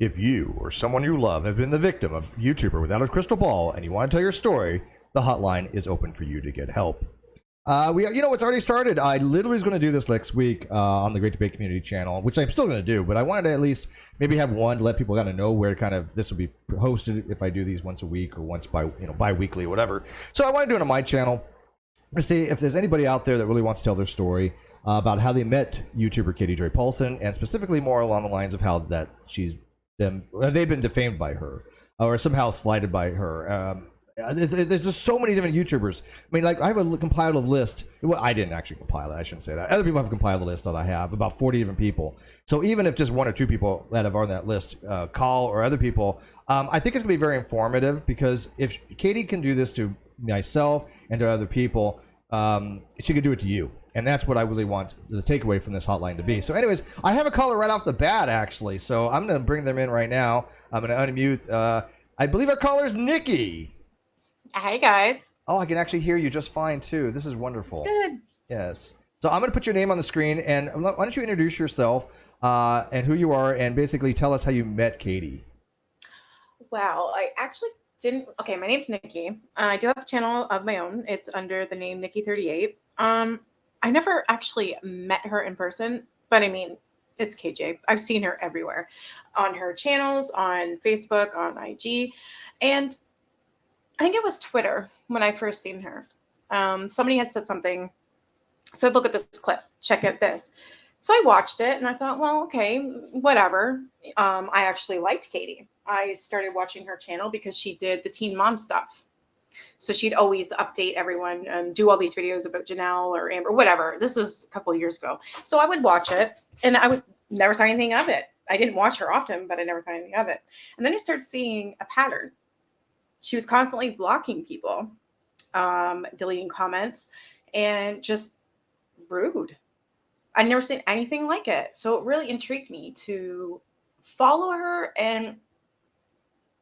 If you or someone you love have been the victim of YouTuber without a crystal ball and you want to tell your story, the hotline is open for you to get help. It's already started. I literally was going to do this next week on the Great Debate Community channel, which I'm still going to do, but I wanted to at least maybe have one to let people kind of know where kind of this will be hosted if I do these once a week or once bi-weekly or whatever. So I want to do it on my channel to see if there's anybody out there that really wants to tell their story about how they met YouTuber Katie Joy Paulson, and specifically more along the lines of how that they've been defamed by her or somehow slighted by her. There's just so many different YouTubers. I mean, like, I have a compiled list. Well, I didn't actually compile it. I shouldn't say that. Other people have compiled the list that I have, about 40 different people. So even if just one or two people that have on that list call, or other people, I think it's going to be very informative, because if Katie can do this to myself and to other people, she could do it to you. And that's what I really want the takeaway from this hotline to be. So anyways, I have a caller right off the bat, actually. So I'm going to bring them in right now. I'm going to unmute. I believe our caller is Nikki. Hey, guys. Oh, I can actually hear you just fine, too. This is wonderful. Good. Yes. So I'm going to put your name on the screen, and why don't you introduce yourself and who you are, and basically tell us how you met Katie. Wow, I actually didn't. Okay, my name's Nikki. I do have a channel of my own. It's under the name Nikki38. I never actually met her in person, but I mean, it's KJ. I've seen her everywhere, on her channels, on Facebook, on IG, and I think it was Twitter when I first seen her. Somebody had said something, said, look at this clip, check out this. So I watched it and I thought, well, okay, whatever. I actually liked Katie. I started watching her channel because she did the teen mom stuff. So she'd always update everyone and do all these videos about Janelle or Amber, whatever. This was a couple of years ago. So I would watch it, and I would never thought anything of it. I didn't watch her often, but I never thought anything of it. And then I started seeing a pattern. She was constantly blocking people, deleting comments, and just rude. I'd never seen anything like it. So it really intrigued me to follow her and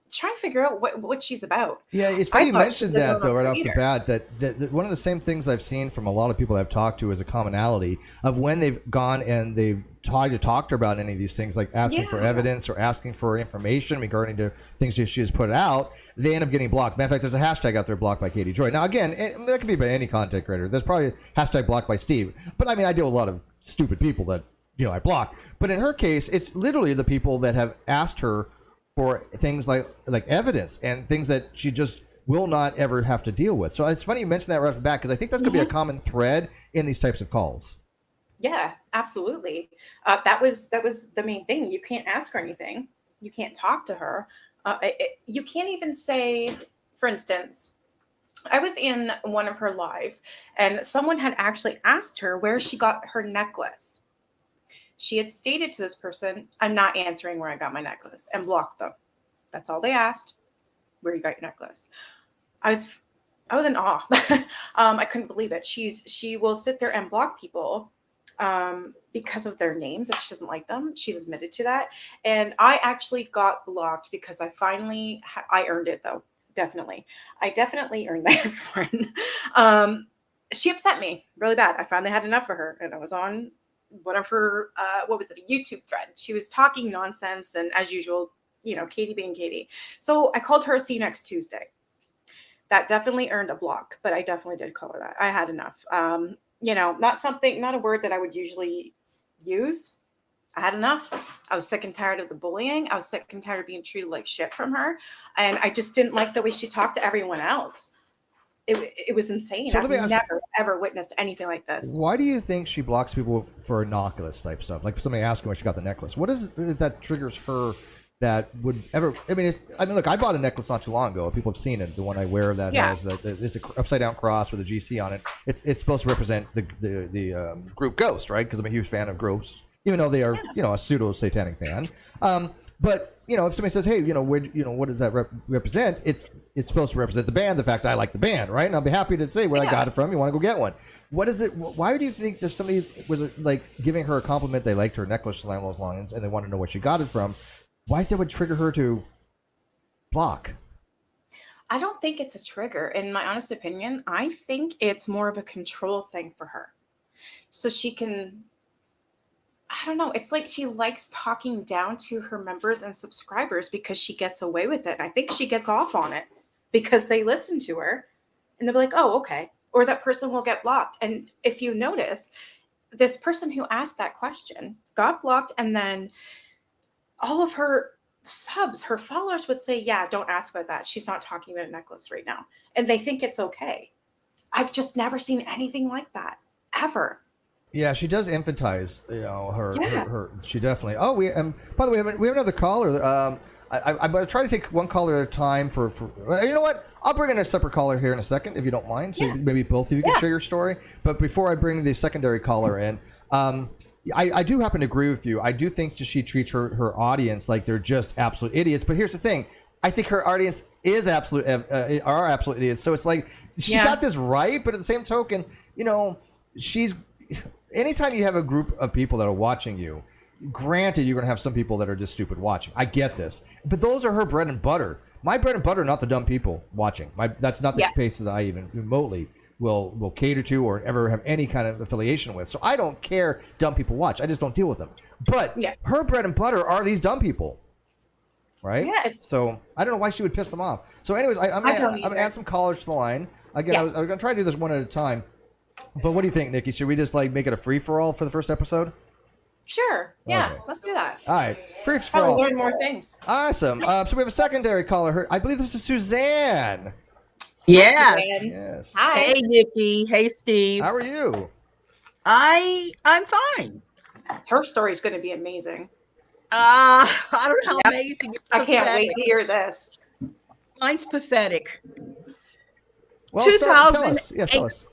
try and figure out what she's about. Yeah, it's funny you mentioned that, though, right off the bat, that one of the same things I've seen from a lot of people I've talked to is a commonality of when they've gone and they've tried to talk to her about any of these things, like asking for evidence or asking for information regarding to things she has put out, they end up getting blocked. Matter of fact, there's a hashtag out there, blocked by Katie Joy. Now, again, that could be by any content creator. There's probably a hashtag blocked by Steve. But, I mean, I deal with a lot of stupid people that, I block. But in her case, it's literally the people that have asked her for things like evidence and things that she just will not ever have to deal with. So it's funny you mentioned that right off the bat, because I think that's going to be a common thread in these types of calls. Yeah, absolutely. That was the main thing. You can't ask her anything. You can't talk to her. You can't even say, for instance, I was in one of her lives and someone had actually asked her where she got her necklace. She had stated to this person, I'm not answering where I got my necklace, and blocked them. That's all they asked, where you got your necklace. I was in awe. I couldn't believe it. She will sit there and block people because of their names if she doesn't like them. She's admitted to that. And I actually got blocked because I finally, I earned it though. Definitely. I definitely earned this one. She upset me really bad. I finally had enough for her, and I was on one of her, a YouTube thread. She was talking nonsense, and as usual, Katie being Katie. So I called her, see you next Tuesday. That definitely earned a block, but I definitely did call her that. I had enough. Not a word that I would usually use. I had enough. I was sick and tired of the bullying. I was sick and tired of being treated like shit from her. And I just didn't like the way she talked to everyone else. It was insane. So I've never, ever witnessed anything like this. Why do you think she blocks people for innocuous type stuff? Like somebody asking where she got the necklace. What is it that triggers her that would ever... look, I bought a necklace not too long ago. People have seen it. The one I wear that has it's an upside down cross with a GC on it. It's supposed to represent the group Ghost, right? Because I'm a huge fan of Ghost, even though they are, a pseudo satanic fan. But if somebody says, hey, what does that represent? It's supposed to represent the band, the fact that I like the band, right? And I'll be happy to say where I got it from. You want to go get one. What is it? Why do you think if somebody was like giving her a compliment, they liked her necklace along those lines, and they want to know where she got it from? Why that would trigger her to block? I don't think it's a trigger. In my honest opinion, I think it's more of a control thing for her. So she can I don't know. It's like she likes talking down to her members and subscribers because she gets away with it. I think she gets off on it because they listen to her and they'll be like, oh, okay. Or that person will get blocked. And if you notice, this person who asked that question got blocked, and then all of her subs, her followers would say, yeah, don't ask about that. She's not talking about a necklace right now. And they think it's okay. I've just never seen anything like that ever. Yeah, she does emphasize, you know, Yeah. her she definitely. Oh, by the way, we have another caller. I'm going to try to take one caller at a time for. You know what? I'll bring in a separate caller here in a second, if you don't mind. So Yeah. maybe both of you can Yeah. share your story. But before I bring the secondary caller in, I do happen to agree with you. I do think she treats her audience like they're just absolute idiots. But here's the thing: I think her audience is are absolute idiots. So it's like she got this right, but at the same token, you know, she's. Anytime you have a group of people that are watching you, granted, you're going to have some people that are just stupid watching. I get this. But those are her bread and butter. My bread and butter are not the dumb people watching. That's not the case that I even remotely will cater to or ever have any kind of affiliation with. So I don't care dumb people watch. I just don't deal with them. But her bread and butter are these dumb people. Right? Yeah, So I don't know why she would piss them off. So anyways, I'm going to add some callers to the line. Again, I was going to try to do this one at a time. But what do you think, Nikki? Should we just like make it a free-for-all for the first episode? Sure. Yeah, Okay. let's do that. All right. Free-for-all. Probably learn more things. Awesome. So we have a secondary caller. I believe this is Suzanne. Yes. Yes. Hi. Hey, Nikki. Hey, Steve. How are you? I'm fine. Her story's going to be amazing. I don't know how amazing. It's I can't pathetic. wait to hear this. Mine's pathetic. Well, tell us. Yeah, tell us.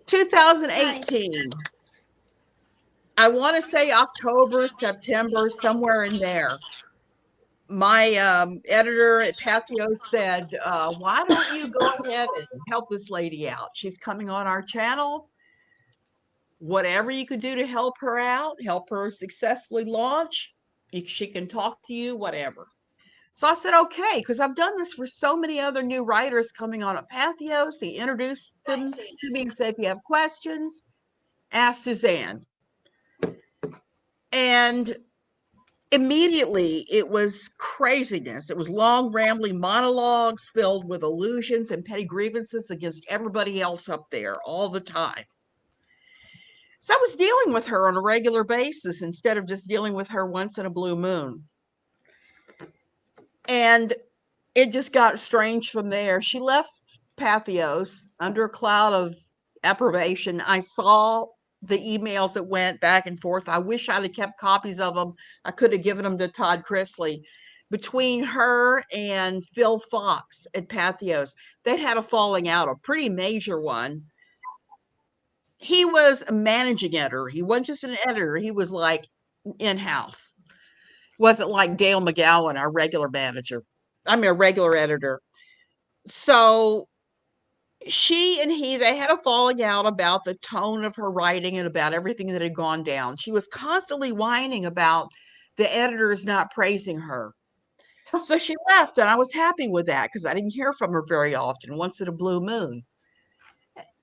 2018. I want to say October, September, somewhere in there. My editor at Pathio said, why don't you go ahead and help this lady out? She's coming on our channel. Whatever you could do to help her out, help her successfully launch. She can talk to you, whatever. So I said, okay, because I've done this for so many other new writers coming on at Pathos. He introduced them to me and said, if you have questions, ask Suzanne. And immediately it was craziness. It was long, rambling monologues filled with allusions and petty grievances against everybody else up there all the time. So I was dealing with her on a regular basis instead of just dealing with her once in a blue moon. And it just got strange from there. She left Pathos under a cloud of approbation. I saw the emails that went back and forth. I wish I'd have kept copies of them. I could have given them to Todd Chrisley. Between her and Phil Fox at Pathos, they had a falling out, a pretty major one. He was a managing editor. He wasn't just an editor. He was like in-house. Wasn't like Dale McGowan, our regular manager. I mean, a regular editor. So she and they had a falling out about the tone of her writing and about everything that had gone down. She was constantly whining about the editors not praising her. So she left, and I was happy with that because I didn't hear from her very often, once in a blue moon.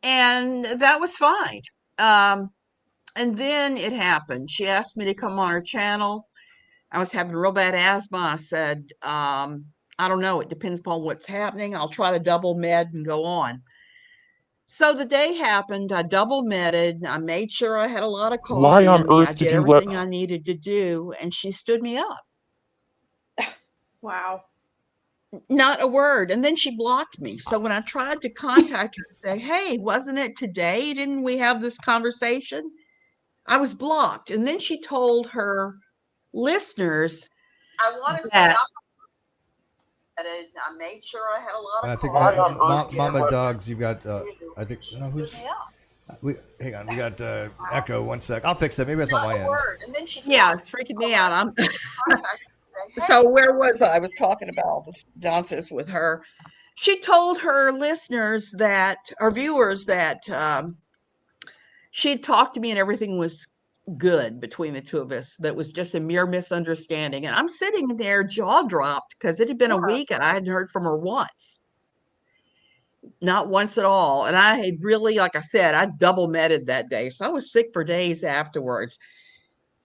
And that was fine. And then it happened. She asked me to come on her channel. I was having real bad asthma. I said, I don't know. It depends upon what's happening. I'll try to double med and go on. So the day happened. I double medded. I made sure I had a lot of coffee. Why on earth I did did you everything I needed to do, and she stood me up. Wow. Not a word. And then she blocked me. So when I tried to contact her and say, hey, wasn't it today? Didn't we have this conversation? I was blocked. And then she told her listeners, I want to say I made sure I had a lot of I think Mama Dogs, you've got, I think, who's, hang on, we got echo, 1 sec. I'll fix that. Maybe that's on my end. And then yeah, it's freaking me out. So where was I? I was talking about all this nonsense with her. She told her listeners that, or viewers, that she'd talked to me and everything was good between the two of us. That was just a mere misunderstanding. And I'm sitting there jaw dropped because it had been a week and I hadn't heard from her once. Not once at all. And I had really, like I said, I double medded that day. So I was sick for days afterwards.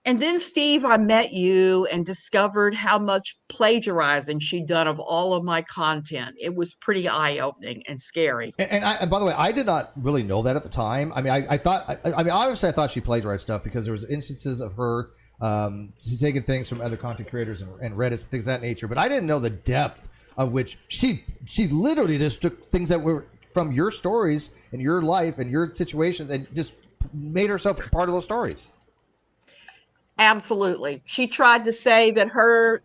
And then, Steve, I met you and discovered how much plagiarizing she'd done of all of my content. It was pretty eye-opening and scary. And by the way, I did not really know that at the time. I mean, I thought, I mean, obviously I thought she plagiarized stuff because there was instances of her she's taking things from other content creators and Reddit, things of that nature. But I didn't know the depth of which she literally just took things that were from your stories and your life and your situations and just made herself part of those stories. Absolutely. She tried to say that her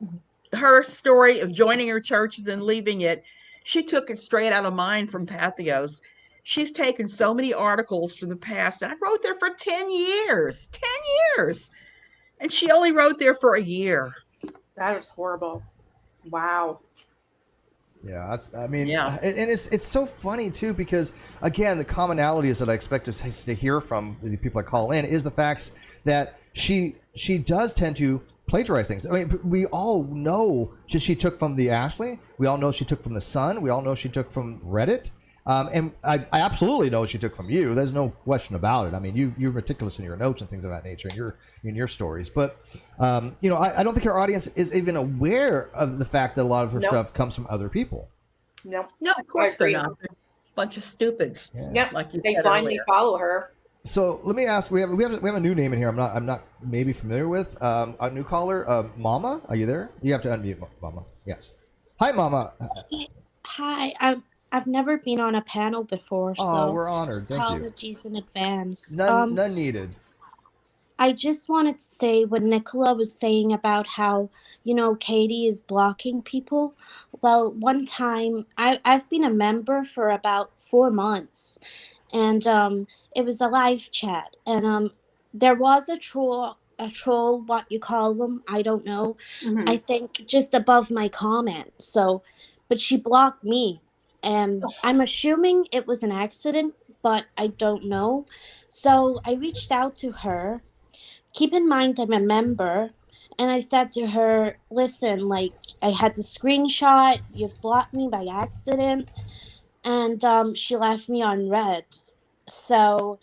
story of joining her church and then leaving it, she took it straight out of mine from Patheos. She's taken so many articles from the past. And I wrote there for 10 years. 10 years. And she only wrote there for a year. That is horrible. Wow. Yeah, I mean, Yeah. And it's so funny too because again, the commonalities that I expect to hear from the people that call in is the facts that she does tend to plagiarize things. I mean, we all know she took from the Ashley. We all know she took from the Sun. We all know she took from Reddit. And I absolutely know she took from you. There's no question about it. I mean, you're meticulous in your notes and things of that nature, and in your stories. But you know, I don't think our audience is even aware of the fact that a lot of her stuff comes from other people. No, of course they're not. They're a bunch of stupids. Yeah. Yep. Like you They said blindly earlier. follow her. So let me ask. We have a new name in here. I'm not maybe familiar with a new caller. Mama, are you there? You have to unmute, Mama. Yes. Hi, Mama. Hi, I've never been on a panel before, Oh, so we're honored. Thank you. apologies in advance. None needed. I just wanted to say what Nicola was saying about how, Katie is blocking people. Well, one time, I've been a member for about 4 months, and it was a live chat, and there was a troll, what you call them, I don't know. Mhm. I think just above my comment. So, but she blocked me. I'm assuming it was an accident, but I don't know. So I reached out to her. Keep in mind, I'm a member. And I said to her, listen, like, I had the screenshot. You've blocked me by accident. And she left me on red. So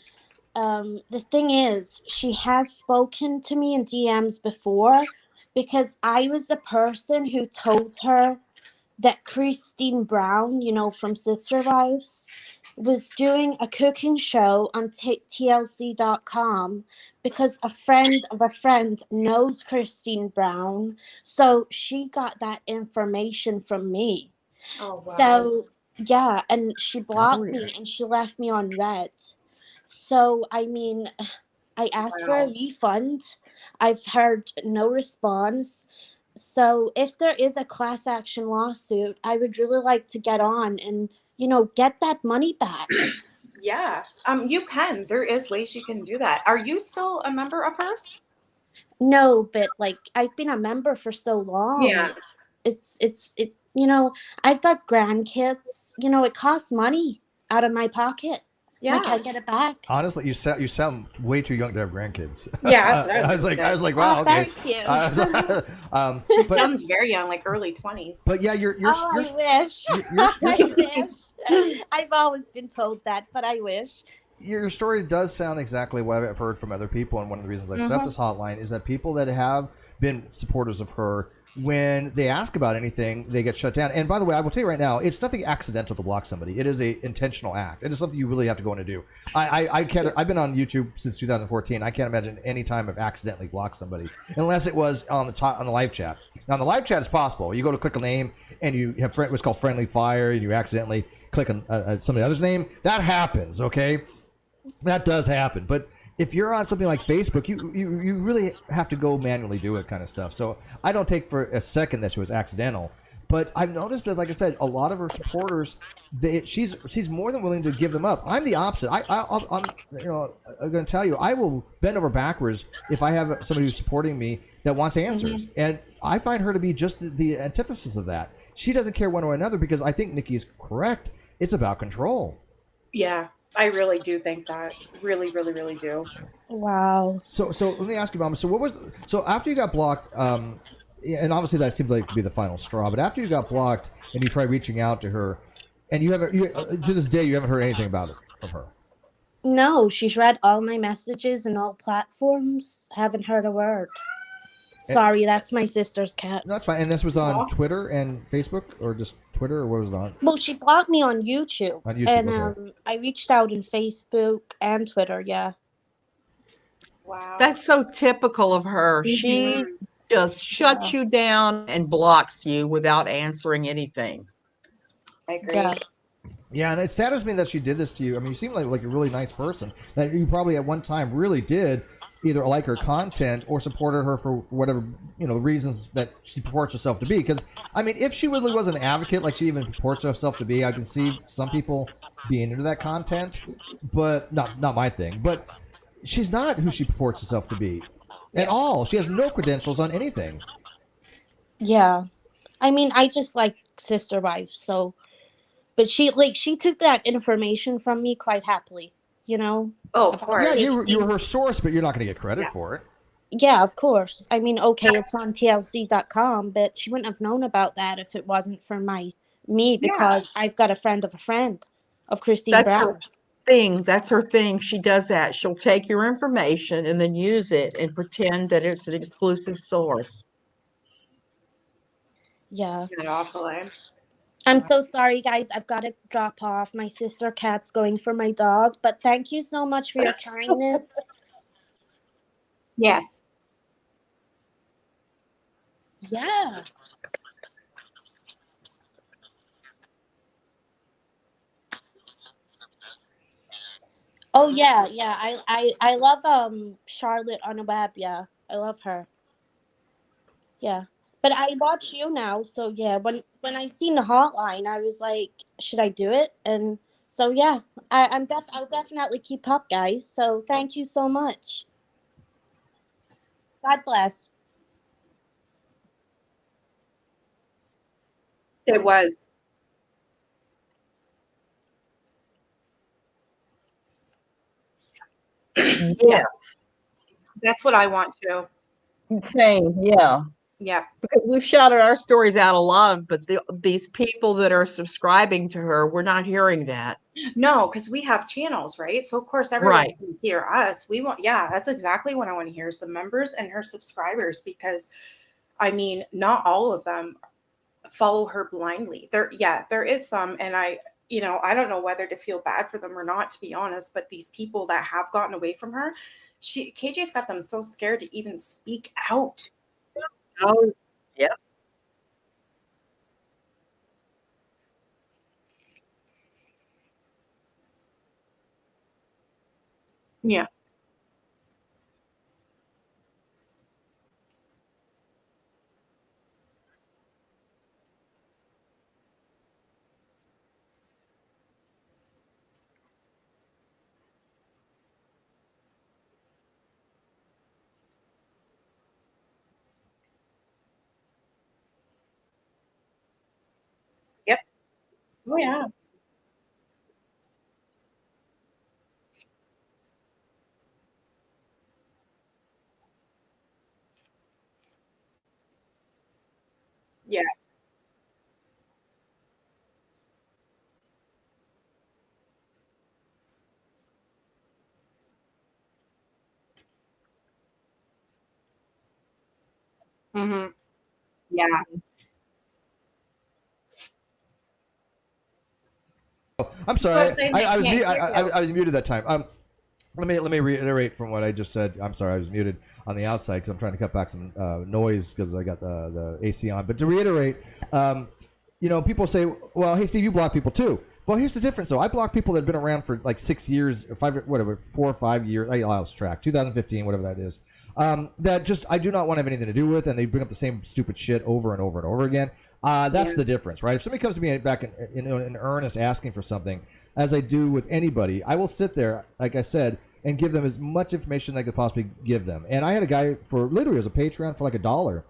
the thing is, she has spoken to me in DMs before because I was the person who told her that Christine Brown, from Sister Wives, was doing a cooking show on TLC.com because a friend of a friend knows Christine Brown. So she got that information from me. Oh, wow. So, yeah, and she blocked me and she left me on red. So, I mean, I asked for a refund. I've heard no response. So if there is a class action lawsuit, I would really like to get on and, get that money back. Yeah. You can. There is ways you can do that. Are you still a member of hers? No, but like I've been a member for so long. Yeah. It's I've got grandkids. It costs money out of my pocket. Yeah. I can't get it back. Honestly, you sound way too young to have grandkids. Yeah, that's what I was like, wow, Oh, okay. thank you. She But, sounds very young, like early 20s. but yeah, you're I wish. I wish. I've always been told that, but I wish. your story does sound exactly what I've heard from other people, and one of the reasons I set up this hotline is that people that have been supporters of her, when they ask about anything, they get shut down. And by the way, I will tell you right now, it's nothing accidental to block somebody. It is a intentional act. It is something you really have to go in and do. I can't. I've been on YouTube since 2014. I can't imagine any time I've accidentally blocked somebody, unless it was on the live chat. Now, on the live chat, it's possible. You go to click a name, and you have what's called friendly fire, and you accidentally click on somebody else's name. That happens. Okay, that does happen. But if you're on something like Facebook, you really have to go manually do it kind of stuff. So I don't take for a second that she was accidental. But I've noticed that, like I said, a lot of her supporters, she's more than willing to give them up. I'm the opposite. I'm going to tell you, I will bend over backwards if I have somebody who's supporting me that wants answers. And I find her to be just the antithesis of that. She doesn't care one way or another because I think Nikki is correct. It's about control. Yeah, I really do think that. Really, really, really do. Wow. So let me ask you, Mama. So after you got blocked, and obviously that seemed like to be the final straw. But after you got blocked and you tried reaching out to her, and to this day you haven't heard anything about it from her. No, she's read all my messages in all platforms. Haven't heard a word. Sorry, that's my sister's cat. No, that's fine. And this was on Aw. Twitter and Facebook, or just Twitter, or what was it on? Well, she blocked me on YouTube. On YouTube, and okay. I reached out in Facebook and Twitter. Yeah. Wow. That's so typical of her. She Mhm. just shuts you down and blocks you without answering anything. I agree. Yeah. Yeah, and it saddens me that she did this to you. I mean, you seem like a really nice person. That you probably at one time really did either like her content or supported her for whatever, the reasons that she purports herself to be. Because, I mean, if she really was an advocate like she even purports herself to be, I can see some people being into that content, but not my thing. But she's not who she purports herself to be at all. She has no credentials on anything. Yeah. I mean, I just like sister wives, so. But she took that information from me quite happily, Oh, of about course. Yeah, this you were thing. her source, but you're not going to get credit Yeah. for it. Yeah, of course. I mean, okay, it's on TLC.com, but she wouldn't have known about that if it wasn't for me, because I've got a friend of Christine That's Brown. her thing. That's her thing. She does that. She'll take your information and then use it and pretend that it's an exclusive source. Yeah. Not awfully. I'm so sorry, guys. I've got to drop off. My sister cat's going for my dog, but thank you so much for your kindness. Yes. Yeah. Oh yeah, yeah. I love Charlotte on the web. Yeah, I love her. Yeah, but I watch you now, so yeah. When I seen the hotline, I was like, should I do it? And so yeah, I'll definitely keep up, guys. So thank you so much. God bless. It was. Yes. That's what I want to. Same. Yeah. Yeah. Because we've shouted our stories out a lot, but these people that are subscribing to her, we're not hearing that. No, because we have channels, right? So of course everyone's going to hear us. We want, that's exactly what I want to hear is the members and her subscribers, because I mean, not all of them follow her blindly. There is some, and I don't know whether to feel bad for them or not, to be honest, but these people that have gotten away from her, KJ's got them so scared to even speak out. Oh, yeah. Yeah. Yep. Oh yeah. Yeah. Mm-hmm. Yeah. I'm People are sorry. saying they I was can't hear you. I was muted that time. Let me reiterate from what I just said. I'm sorry, I was muted on the outside because I'm trying to cut back some noise because I got the AC on. But to reiterate, people say, "Well, hey Steve, you block people too." Well, here's the difference though. I block people that have been around for like 6 years, or 4 or 5 years. I lost track. 2015, whatever that is. That just I do not want to have anything to do with, and they bring up the same stupid shit over and over and over again. That's the difference, right? If somebody comes to me back in earnest asking for something, as I do with anybody, I will sit there, like I said, and give them as much information as I could possibly give them. And I had a guy for literally as a Patreon for like $1.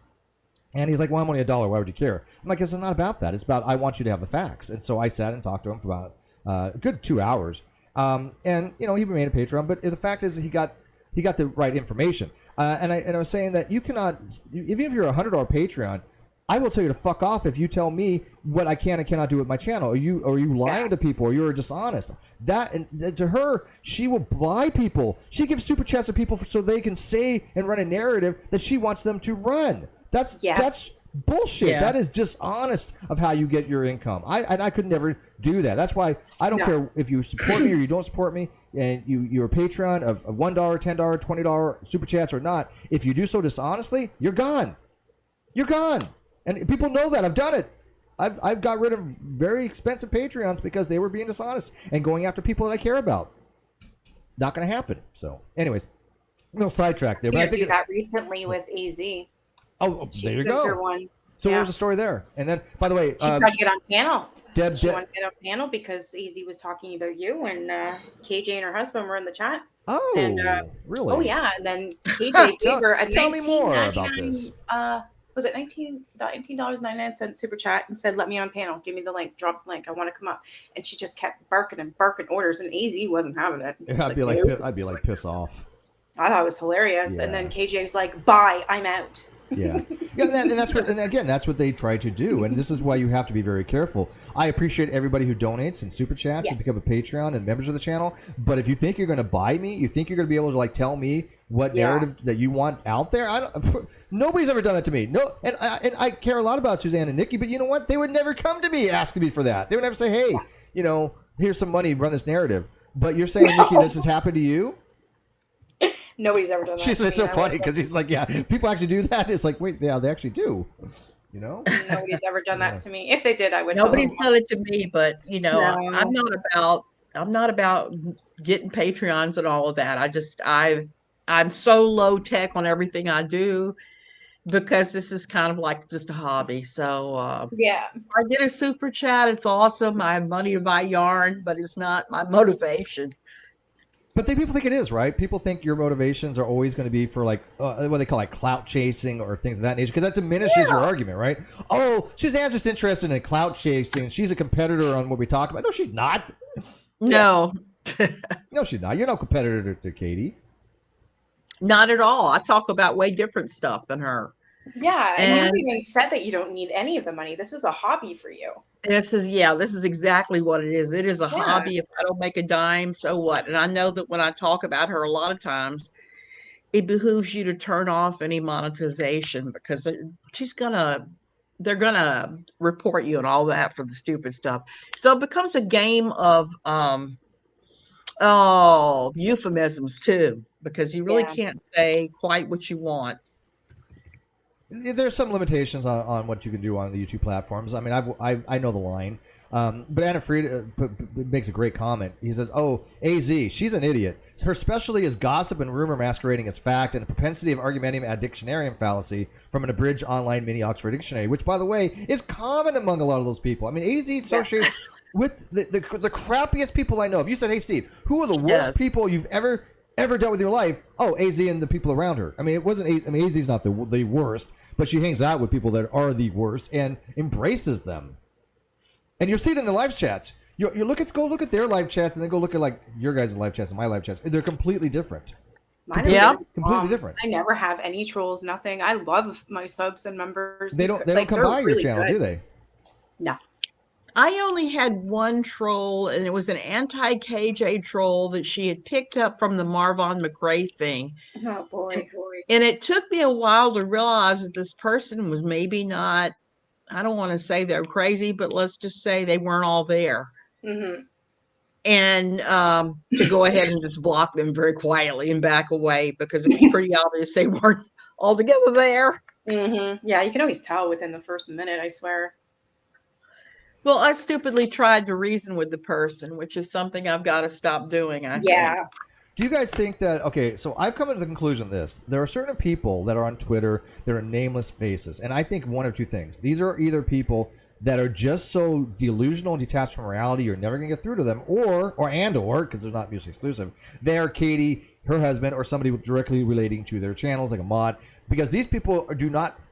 And he's like, well, I'm only $1. Why would you care? I'm like, it's not about that. It's about I want you to have the facts. And so I sat and talked to him for about a good 2 hours. And he made a Patreon, but the fact is he got the right information. And I was saying that you cannot, even if you're a $100 Patreon, I will tell you to fuck off if you tell me what I can and cannot do with my channel. Are you lying to people, or you're dishonest? And to her, she will buy people. She gives super chats to people so they can say and run a narrative that she wants them to run. That's bullshit. Yeah. That is dishonest of how you get your income. I could never do that. That's why I don't care if you support me or you don't support me, and you're a Patreon of $1, $10, $20 super chats or not. If you do so dishonestly, you're gone. You're gone. And people know that. I've done it. I've got rid of very expensive Patreons because they were being dishonest and going after people that I care about. Not going to happen. So, anyways, no sidetrack there. You But I think did that recently with AZ. Oh, She there you sent her go. one. So what was the story there? And then, by the way, She tried to get on panel. She Deb, wanted to get on panel because AZ was talking about you, and KJ and her husband were in the chat. oh, and, really? Oh yeah, and then KJ gave her a tell me more about $19.99, this. Was it $19.99 super chat, and said, "Let me on panel. Give me the link. Drop the link. I want to come up." And she just kept barking and barking orders, and AZ wasn't having it. Yeah, I'd be like, piss off. I thought it was hilarious. Yeah. And then KJ was like, "Bye, I'm out." Yeah, and that's what, and again, that's what they try to do, and this is why you have to be very careful. I appreciate everybody who donates and super chats and become a Patreon and members of the channel. But if you think you're going to buy me, you think you're going to be able to like tell me what narrative that you want out there, nobody's ever done that to me. No, and I care a lot about Suzanne and Nikki, but you know what? They would never come to me asking me for that. They would never say, "Hey, here's some money, run this narrative." But you're saying, Nikki, this has happened to you? Nobody's ever done that. It's so funny because he's like, yeah, people actually do that. It's like, wait, yeah, they actually do. Nobody's ever done that to me. If they did, I would. Nobody's done it to me, but No. I'm not about getting Patreons and all of that. I'm so low tech on everything I do because this is kind of like just a hobby. So Yeah. I get a super chat. It's awesome. I have money to buy yarn, but it's not my motivation. But people think it is, right? People think your motivations are always going to be for like what they call like clout chasing or things of that nature, because that diminishes your argument, right? Oh, Suzanne's just interested in clout chasing. She's a competitor on what we talk about. No, she's not. No. No, she's not. You're no competitor to Katie. Not at all. I talk about way different stuff than her. Yeah, and you even said that you don't need any of the money. This is a hobby for you. This is exactly what it is. It is a hobby. If I don't make a dime, so what? And I know that when I talk about her a lot of times, it behooves you to turn off any monetization because they're gonna report you and all that for the stupid stuff. So it becomes a game of euphemisms too, because you really can't say quite what you want. There's some limitations on what you can do on the YouTube platforms. I mean, I know the line, but Anna Fried makes a great comment. He says, "Oh, AZ, she's an idiot. Her specialty is gossip and rumor masquerading as fact, and a propensity of argumentum ad dictionarium fallacy from an abridged online mini Oxford dictionary, which, by the way, is common among a lot of those people. I mean, AZ associates with the crappiest people I know. If you said, 'Hey, Steve, who are the worst people you've ever dealt with your life?' Oh, AZ and the people around her. I mean, it wasn't. I mean, AZ's not the worst, but she hangs out with people that are the worst and embraces them. And you'll see it in the live chats. You go look at their live chats, and then go look at like your guys' live chats and my live chats. They're completely different. Completely different. I never have any trolls. Nothing. I love my subs and members. They don't come by your channel, do they? No. I only had one troll, and it was an anti-KJ troll that she had picked up from the Marvon McRae thing. Oh, boy. And it took me a while to realize that this person was maybe not, I don't want to say they're crazy, but let's just say they weren't all there. Mm-hmm. And to go ahead and just block them very quietly and back away because it was pretty obvious they weren't all together there. Mm-hmm. Yeah, you can always tell within the first minute, I swear. Well, I stupidly tried to reason with the person, which is something I've got to stop doing. I think. Do you guys think that, okay, so I've come to the conclusion of this. There are certain people that are on Twitter that are nameless faces. And I think one of two things. These are either people that are just so delusional and detached from reality, you're never going to get through to them, or, because they're not mutually exclusive, they're Katie, her husband, or somebody directly relating to their channels, like a mod. Because these people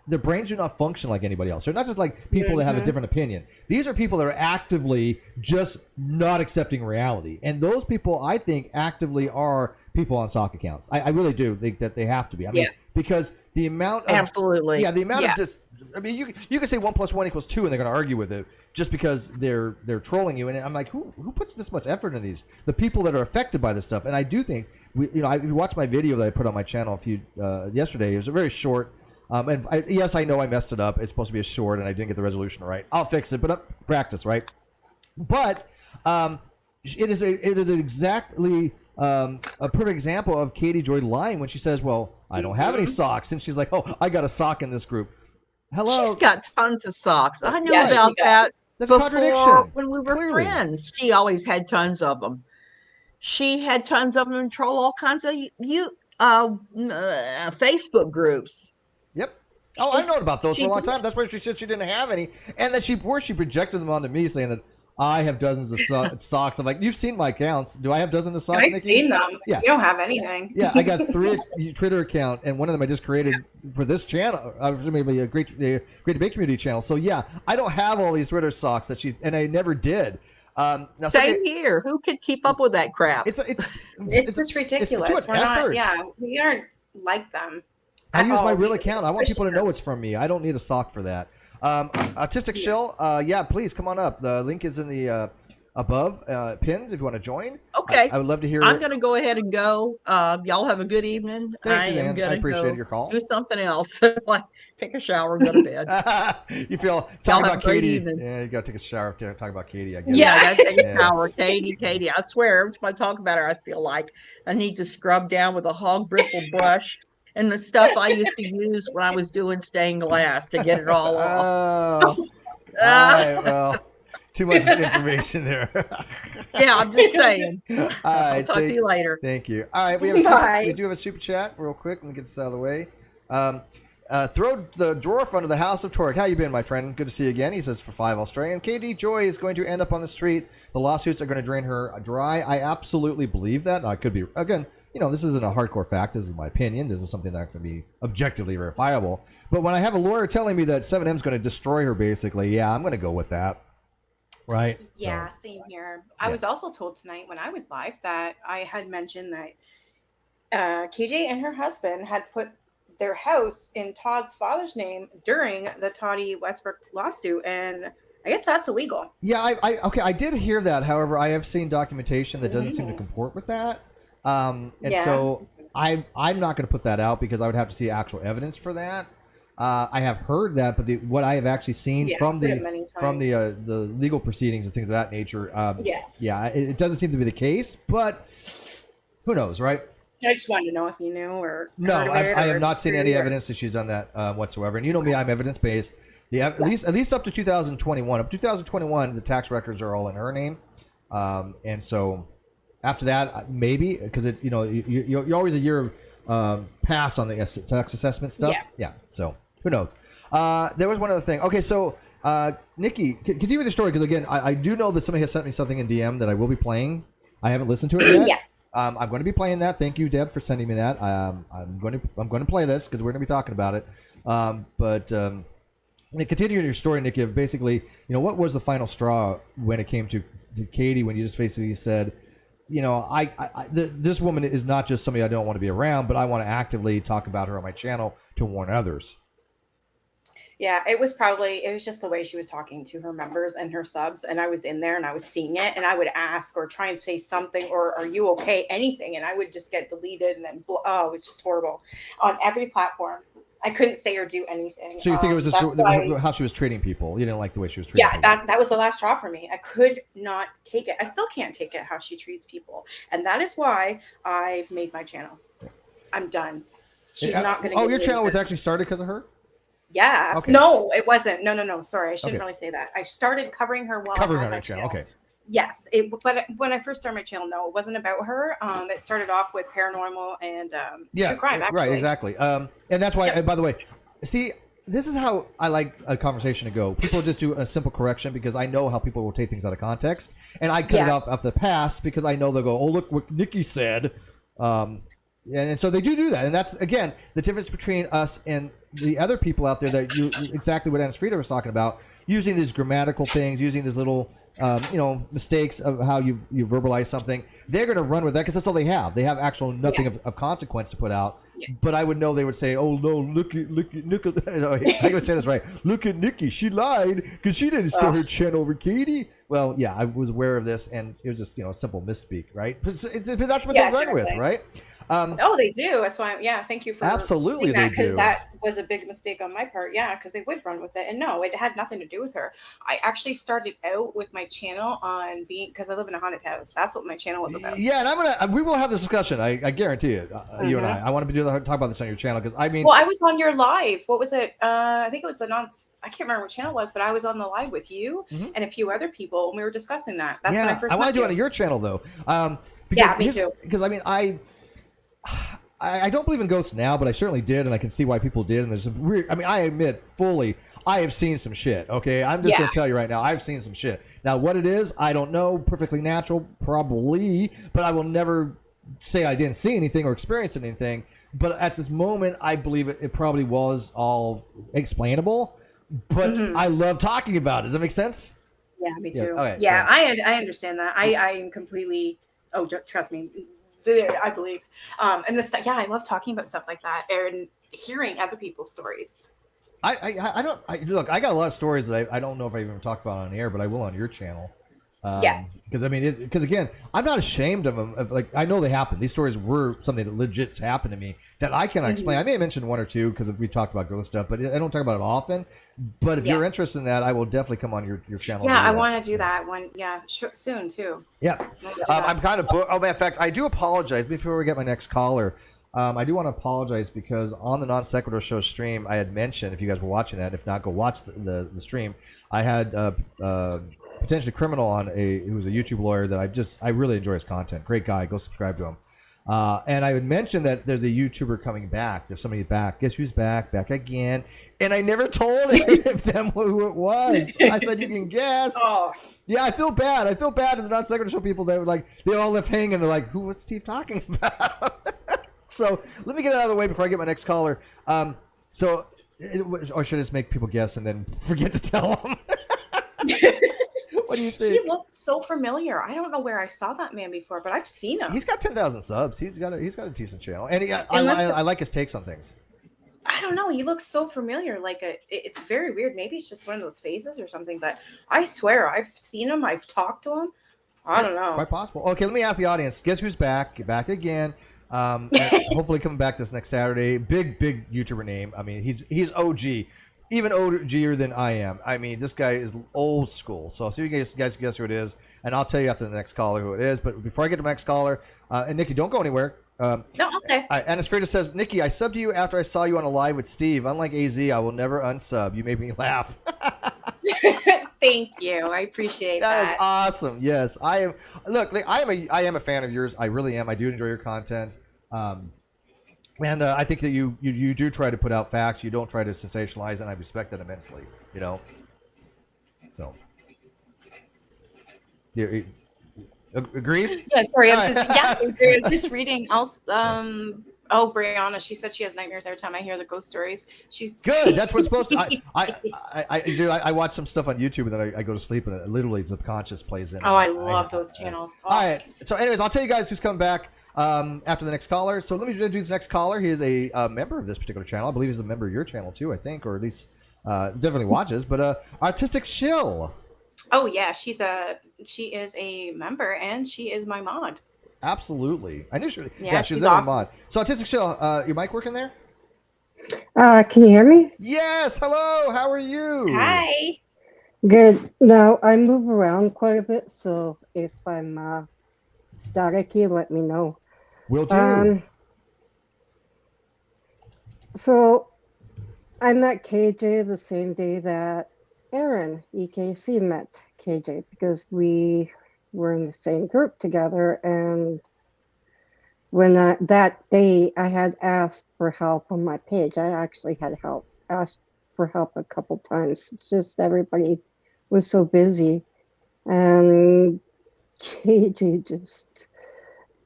their brains do not function like anybody else. They're not just like people that have a different opinion. These are people that are actively just not accepting reality. And those people, I think, actively are people on sock accounts. I really do think that they have to be. I mean, because the amount of... Absolutely. Yeah, the amount of just I mean, you can say 1 + 1 = 2, and they're going to argue with it just because they're trolling you. And I'm like, who puts this much effort in these? The people that are affected by this stuff. And I do think if you watch my video that I put on my channel yesterday, it was a very short. Yes, I know I messed it up. It's supposed to be a short, and I didn't get the resolution right. I'll fix it, but practice, right? But it is exactly a perfect example of Katie Joy lying when she says, "Well, I don't have any socks," and she's like, "Oh, I got a sock in this group." Hello, She's got tons of socks. I knew Yeah, about she does. that that's a before contradiction. when we were Clearly. friends. She always had tons of them. She had tons of them and troll all kinds of Facebook groups. Yep. Oh, I've known about those for a long time. That's why she said she didn't have any, and then she projected them onto me, saying that I have dozens of socks. I'm like, you've seen my accounts. Do I have dozens of socks? I've Nikki? seen them. Yeah. You don't have anything. Yeah, I got 3 Twitter account, and one of them I just created for this channel. Maybe a great debate community channel. So yeah, I don't have all these Twitter socks and I never did. Now, Same here. Who could keep up with that crap? It's just ridiculous. It's too much effort. We aren't like them. I use my all. real account. I want people to know it's from me. I don't need a sock for that. AutisticShill, yeah, please come on up. The link is in the above pins if you want to join. Okay. I would love to hear. I'm going to go ahead and go. Y'all have a good evening. Thanks, I am Suzanne. going I to appreciate your call. do something else, like take a shower and go to bed. You feel Y'all talking have about a great Katie? evening. Yeah, you got to take a shower to talk about Katie. I guess. Yeah, I got to take a Yeah. shower. Katie. I swear, every time I talk about her, I feel like I need to scrub down with a hog bristle brush and the stuff I used to use when I was doing stained glass to get it all off. Oh, all right, well, too much information there. Yeah, I'm just saying. All I'll right, talk to you later. Thank you. All right, we do have a super chat real quick. Let me get this out of the way. Throw the drawer front of the House of Torque. How you been, my friend? Good to see you again. He says for 5 Australian. KD Joy is going to end up on the street. The lawsuits are going to drain her dry. I absolutely believe that. Now, I could be, again, this isn't a hardcore fact. This is my opinion. This is something that can be objectively verifiable. But when I have a lawyer telling me that 7M is going to destroy her, basically, yeah, I'm going to go with that. Right? Yeah, So, same here. I was also told tonight when I was live that I had mentioned that KJ and her husband had put their house in Todd's father's name during the Toddy Westbrook lawsuit, and I guess that's illegal. yeah, I did hear that. However, I have seen documentation that doesn't seem to comport with that. So I'm not going to put that out because I would have to see actual evidence for that. I have heard that, but what I have actually seen from the legal proceedings and things of that nature, it doesn't seem to be the case. But who knows, right? I just wanted to know if you knew or no, heard of I it have or not just seen heard any it. evidence that she's done that whatsoever. And you know me, I'm evidence based. Yeah, at least up to 2021. Up to 2021, the tax records are all in her name, and so after that, maybe because you're always a year pass on the tax assessment stuff. Yeah. So who knows? There was one other thing. Okay, so Nikki, continue with the story because again, I do know that somebody has sent me something in DM that I will be playing. I haven't listened to it yet. Yeah. I'm going to be playing that. Thank you, Deb, for sending me that. I'm going to play this because we're going to be talking about it. But continue your story, Nikki. Of basically, what was the final straw when it came to Katie when you just basically said, this woman is not just somebody I don't want to be around, but I want to actively talk about her on my channel to warn others. Yeah, it was just the way she was talking to her members and her subs. And I was in there and I was seeing it and I would ask or try and say something or are you okay? Anything. And I would just get deleted and then, it was just horrible on every platform. I couldn't say or do anything. So you think it was just how she was treating people? You didn't like the way she was treating people? Yeah, that was the last straw for me. I could not take it. I still can't take it how she treats people. And that is why I've made my channel. I'm done. She's not going to Oh, your channel was actually started because of her? Yeah. Okay. No, it wasn't. No. Sorry. I shouldn't really say that. I started covering her while I had my channel. Okay. Yes. But when I first started my channel, no, it wasn't about her. It started off with paranormal and true crime, actually. Right, exactly. And that's why, and by the way, see, this is how I like a conversation to go. People just do a simple correction because I know how people will take things out of context. And I cut it off the past because I know they'll go, oh, look what Nikki said. And so they do that. And that's, again, the difference between us and the other people out there that exactly what Anna Frieda was talking about, using these grammatical things, using these little mistakes of how you verbalize something, they're going to run with that because that's all they have. They have actual nothing of consequence to put out. Yeah. But I would know they would say, "Oh no, look at Nikki." I would say this right. Look at Nikki. She lied because she didn't start her channel over Katie. Well, yeah, I was aware of this, and it was just a simple misspeak, right? But that's what they run with, right? Oh, they do. That's why. Thank you for absolutely that, they do. because that was a big mistake on my part. Yeah, because they would run with it, and no, it had nothing to do with her. I actually started out with my channel on being because I live in a haunted house. That's what my channel was about. Yeah, and we will have this discussion. I guarantee it. You and I want to talk about this on your channel because I mean. Well, I was on your live. What was it? I think it was I can't remember what channel it was, but I was on the live with you and a few other people, and we were discussing that. That's when I first. I want to do it on your channel though. Me too. Because I mean, I don't believe in ghosts now, but I certainly did, and I can see why people did. And there's some weird. I mean, I admit fully, I have seen some shit. Okay, I'm just going to tell you right now, I've seen some shit. Now, what it is, I don't know. Perfectly natural, probably, but I will never say I didn't see anything or experience anything. But at this moment, I believe it probably was all explainable. But I love talking about it. Does that make sense? Yeah, me too. Yeah, okay, yeah, I understand that. I am completely. Oh, trust me. I believe, and this. Yeah, I love talking about stuff like that and hearing other people's stories. I don't look. I got a lot of stories that I don't know if I even talked about on air, but I will on your channel. Because I mean, because again, I'm not ashamed of them. Like I know they happened. These stories were something that legit happened to me that I cannot explain. I may have mentioned one or two because we talked about ghost stuff, but I don't talk about it often. But if you're interested in that, I will definitely come on your channel. Yeah, I want to do that one. Yeah, soon too. Yeah, I'm kind of. In fact, I do apologize before we get my next caller. I do want to apologize because on the Non Sequitur Show stream, I had mentioned, if you guys were watching that, if not, go watch the stream. I had potentially criminal on who's a YouTube lawyer that I really enjoy his content. Great guy. Go subscribe to him. And I would mention that there's a YouTuber coming back. There's somebody back. Guess who's back? Back again. And I never told them who it was. I said, you can guess. Oh. Yeah, I feel bad. I feel bad to the Non Sequitur Show people that were like, they all left hanging. They're like, who was Steve talking about? So let me get it out of the way before I get my next caller. Or should I just make people guess and then forget to tell them? What do you think? He looked so familiar. I don't know where I saw that man before, but I've seen him. He's got 10,000 subs. He's got a decent channel, and I like his takes on things. I don't know. He looks so familiar. It's very weird. Maybe it's just one of those phases or something. But I swear, I've seen him. I've talked to him. I don't know. Quite possible. Okay, let me ask the audience. Guess who's back? Back again. Hopefully coming back this next Saturday. Big YouTuber name. I mean, he's OG. Even OGer than I am. I mean, this guy is old school. So you guys guess who it is, and I'll tell you after the next caller who it is. But before I get to the next caller, and Nikki, don't go anywhere. No, I'll stay. Anastasia says, Nikki, I subbed to you after I saw you on a live with Steve. Unlike AZ, I will never unsub. You made me laugh. Thank you. I appreciate that. That is awesome. Yes, I am. Look, I am a fan of yours. I really am. I do enjoy your content. And I think that you do try to put out facts. You don't try to sensationalize, and I respect that immensely. You know. So. You agree? Yeah. Sorry, I was just reading. Brianna, she said she has nightmares every time I hear the ghost stories. She's good. That's what's supposed to. I watch some stuff on YouTube and then I go to sleep and it literally subconscious plays in. Oh, I love those channels. All right. So, anyways, I'll tell you guys who's coming back after the next caller. So let me introduce the next caller. He is a member of this particular channel. I believe he's a member of your channel too. I think, or at least definitely watches. But AutisticShill. Oh yeah, she is a member and she is my mod. Absolutely. I knew she was awesome. mod. So AutisticShill, your mic working there? Can you hear me? Yes. Hello. How are you? Hi. Good. Now, I move around quite a bit, so if I'm staticky, let me know. Will do. So I met KJ the same day that Aaron, EKC, met KJ because we were in the same group together, and when that day I had asked for help on my page. I actually had asked for help a couple times. It's just everybody was so busy, and KJ just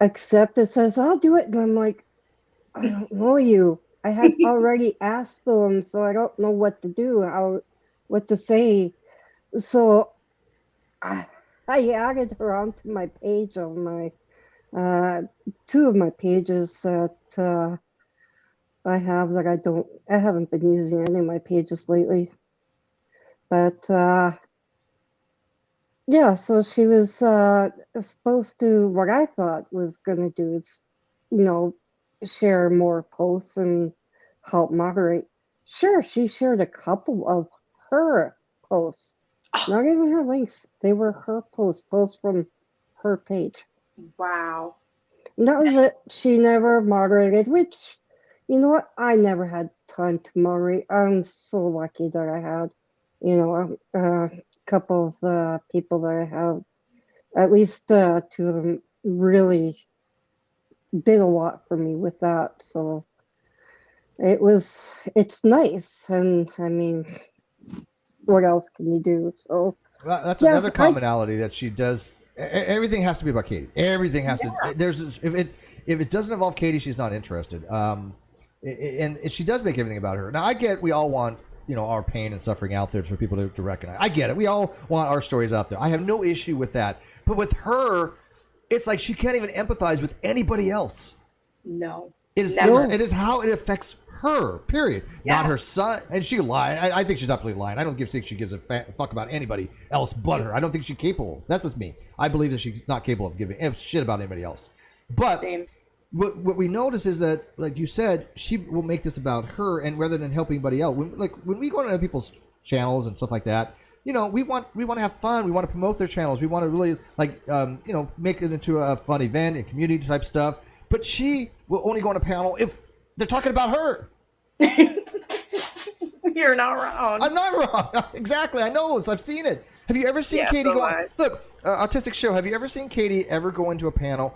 accepted, says, I'll do it. And I'm like, I don't know you. I had already asked them, so I don't know what to do, what to say. So I added her onto my page on my two of my pages that I have that I haven't been using any of my pages lately. But yeah, so she was supposed to, what I thought was going to do is, share more posts and help moderate. Sure, she shared a couple of her posts, not even her links. They were her posts from her page. Wow. And that was it. She never moderated, which, you know what? I never had time to moderate. I'm so lucky that I had, a couple of the people that I have, at least two of them really did a lot for me with that. So it's nice. And I mean, what else can you do? So Well, that's yeah, another commonality that she does. Everything has to be about Katie. Everything has to. There's if it doesn't involve Katie, she's not interested. And she does make everything about her. Now I get we all want our pain and suffering out there for people to recognize. I get it. We all want our stories out there. I have no issue with that. But with her, it's like she can't even empathize with anybody else. No. It is how it affects her, period. Yeah. Not her son. And she lied. I think she's absolutely lying. I don't think she gives a fuck about anybody else but her. I don't think she's capable. That's just me. I believe that she's not capable of giving a shit about anybody else. But Same. what we notice is that, like you said, she will make this about her, and rather than helping anybody else. When we go to other people's channels and stuff like that, we want to have fun. We want to promote their channels. We want to really make it into a fun event and community type stuff. But she will only go on a panel if they're talking about her. You're not wrong. I'm not wrong. Exactly. I know. I've seen it. Have you ever seen Katie go on? Look, AutisticShill, have you ever seen Katie ever go into a panel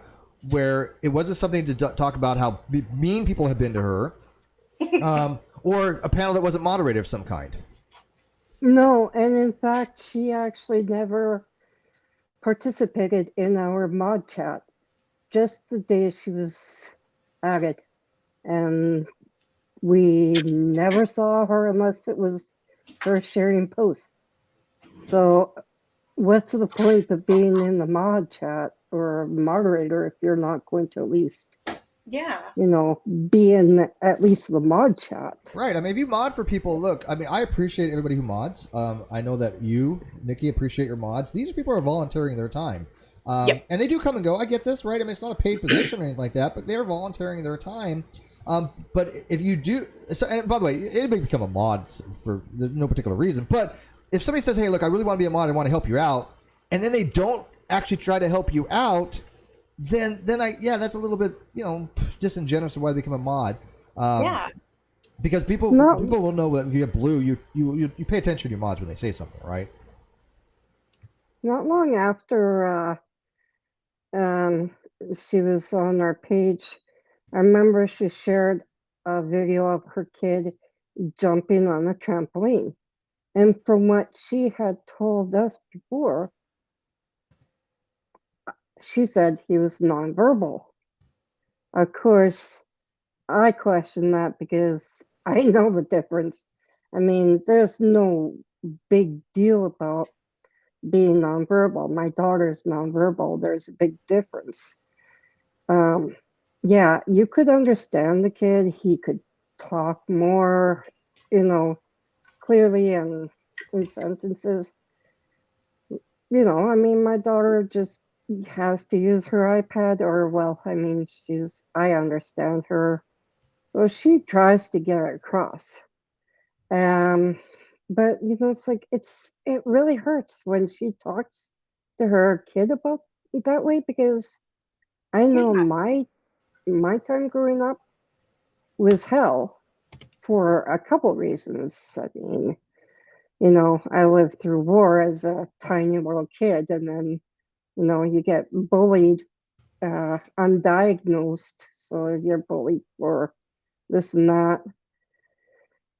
where it wasn't something to talk about how mean people have been to her, or a panel that wasn't moderated of some kind? No, and in fact, she actually never participated in our mod chat. Just the day she was added, and we never saw her unless it was her sharing posts. So what's the point of being in the mod chat or moderator if you're not going to at least be in at least the mod chat? Right. I mean, if you mod for people, look, I mean, I appreciate everybody who mods. I know that you, Nikki, appreciate your mods. These are people who are volunteering their time. And they do come and go. I get this, right? I mean, it's not a paid position or anything like that, but they're volunteering their time. But if you do, and by the way, it may become a mod for no particular reason. But if somebody says, "Hey, look, I really want to be a mod. I want to help you out," and then they don't actually try to help you out, then that's a little bit disingenuous of why they become a mod. Because people will know that if you have blue, you pay attention to your mods when they say something, right? Not long after she was on our page, I remember she shared a video of her kid jumping on a trampoline. And from what she had told us before, she said he was nonverbal. Of course, I question that because I know the difference. I mean, there's no big deal about being nonverbal. My daughter's nonverbal. There's a big difference. Yeah, you could understand the kid. He could talk more, clearly and in sentences. I mean, my daughter just has to use her iPad, I understand her. So she tries to get it across. But it's like it really hurts when she talks to her kid about it that way, because I know my time growing up was hell for a couple reasons. I mean, I lived through war as a tiny little kid, and then you get bullied undiagnosed, so you're bullied for this and that.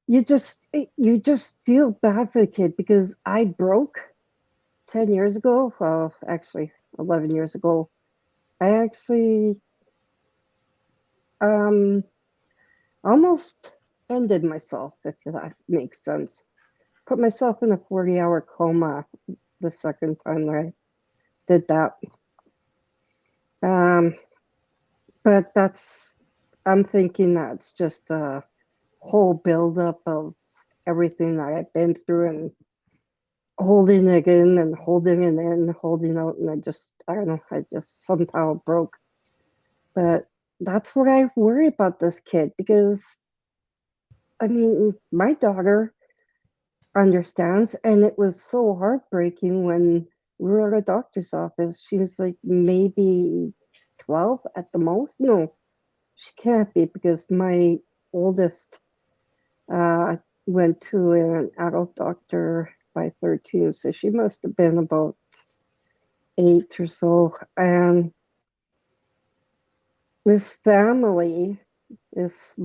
You just feel bad for the kid, because I broke 10 years ago, well, actually 11 years ago. I actually almost ended myself, if that makes sense. Put myself in a 40-hour coma the second time that I did that. But I'm thinking that's just a whole buildup of everything that I've been through and holding it in and holding it in, holding out, and I don't know, I just somehow broke. But that's what I worry about this kid, because I mean, my daughter understands, and it was so heartbreaking when we were at a doctor's office. She was like maybe 12 at the most. No, she can't be, because my oldest went to an adult doctor by 13, so she must have been about 8 or so. And this family, this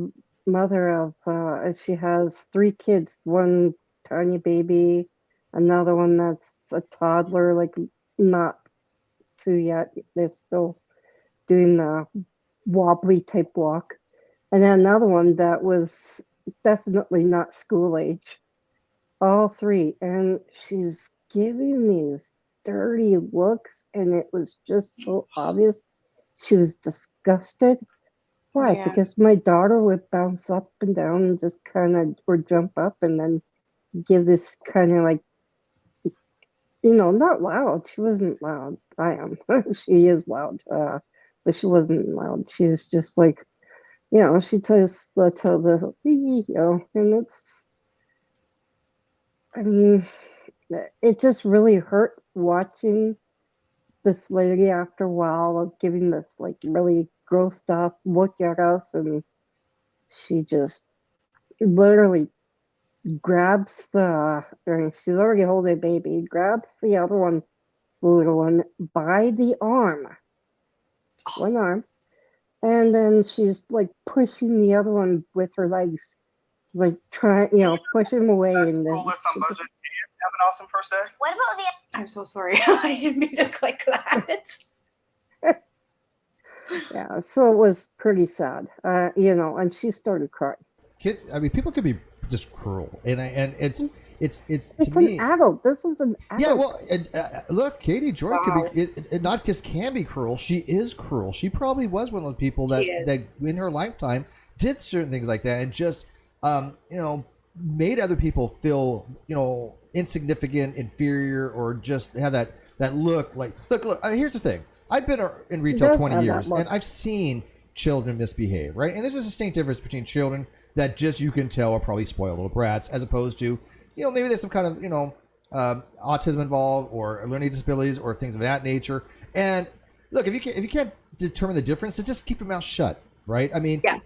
mother of, she has 3 kids, one tiny baby, another one that's a toddler, like not 2 yet. They're still doing the wobbly type walk. And then another one that was definitely not school age. All 3. And she's giving these dirty looks, and it was just so obvious. She was disgusted. Why? Yeah. Because my daughter would bounce up and down and just kind of, or jump up and then give this kind of like, not loud. She wasn't loud. I am. She is loud, but she wasn't loud. She was just like, she tells the, and it's, I mean, it just really hurt watching this lady after a while of giving this like really grossed up look at us, and she just literally grabs she's already holding a baby, grabs the other one, the little one, by the arm, one arm, and then she's like pushing the other one with her legs, like trying, push him away. And then have an awesome first day. What about the? I'm so sorry. I didn't mean to click that. Yeah, so it was pretty sad, and she started crying. Kids, I mean, people could be just cruel, and it's It's to me. an adult. This was an adult. Yeah, well, look, Katie Joy could be it not just can be cruel. She is cruel. She probably was one of those people that in her lifetime did certain things like that, and just made other people feel insignificant, inferior, or just have that look like look. Here's the thing. I've been in retail 20 years, and I've seen children misbehave, right? And there's a distinct difference between children that just you can tell are probably spoiled little brats, as opposed to maybe there's some kind of autism involved or learning disabilities or things of that nature. And look, if you can't determine the difference, then just keep your mouth shut, right? I mean, yeah,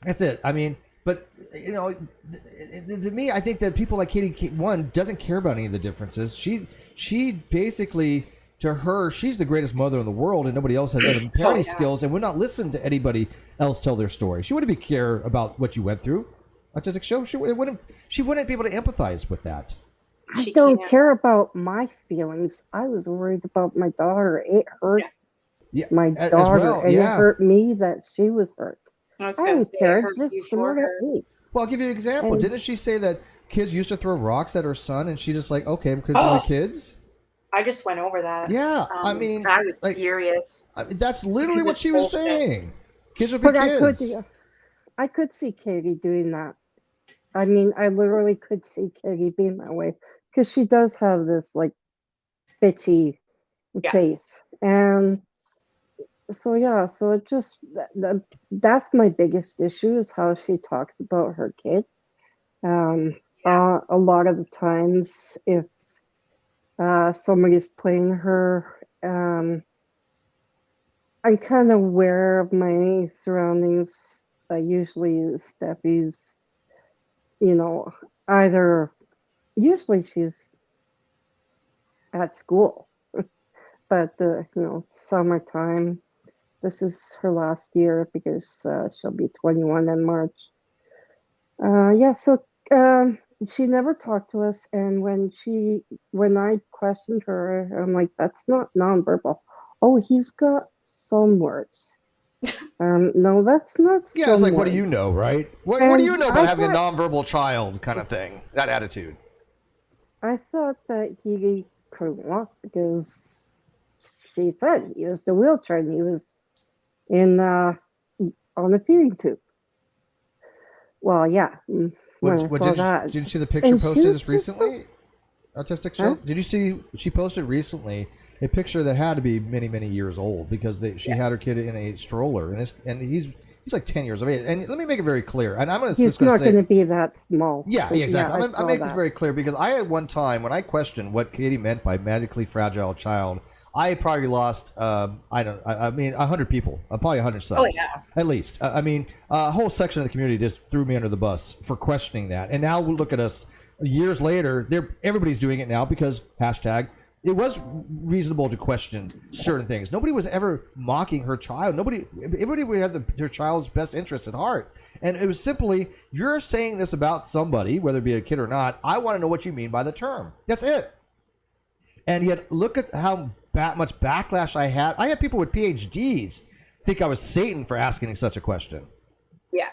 that's it. I mean, but to me, I think that people like Katie, one, doesn't care about any of the differences. She basically, to her, she's the greatest mother in the world, and nobody else has any parenting skills, and would not listen to anybody else tell their story. She wouldn't care about what you went through. AutisticShill, she wouldn't be able to empathize with that. I don't care about my feelings. I was worried about my daughter. It hurt my daughter, and it hurt me that she was hurt. I don't care. Just throw it at me. Well, I'll give you an example. Didn't she say that kids used to throw rocks at her son, and she just like, okay, because they're the kids? I just went over that. Yeah, I mean, I was furious. I mean, that's literally what she was saying. Kids would be But kids. I could see Katie doing that. I mean, I literally could see Katie being that way, because she does have this like bitchy face, and so it just that's my biggest issue, is how she talks about her kid. A lot of the times, if somebody's playing her, I'm kind of aware of my surroundings. Usually Steffi's, usually she's at school, but summertime, this is her last year, because she'll be 21 in March. So she never talked to us, and when I questioned her, I'm like, that's not nonverbal. Oh, he's got some words. No, that's not. Yeah, it's like, what do you know, right? What do you know about having a nonverbal child, kind of thing? That attitude. I thought that he couldn't walk because she said he used a wheelchair and he was in on a feeding tube. Well, yeah. When I saw that, did you see the picture and she posted was this just recently? AutisticShill? Huh? Did you see she posted recently a picture that had to be many, many years old because she had her kid in a stroller, and he's like 10 years of age. And let me make it very clear. And I'm going to he's not going to be that small. Yeah, exactly. I I make this that. very clear because I had one time when I questioned what Katie meant by medically fragile child, I probably lost, I mean, 100 people, probably 100 subs. Oh, yeah. At least. I mean, a whole section of the community just threw me under the bus for questioning that. And now look at us years later. Everybody's doing it now because hashtag. It was reasonable to question certain things. Nobody was ever mocking her child. Everybody would have their child's best interest at heart. And it was simply, you're saying this about somebody, whether it be a kid or not. I want to know what you mean by the term. That's it. And yet, look at how much backlash I had. I had people with PhDs think I was Satan for asking such a question. Yeah.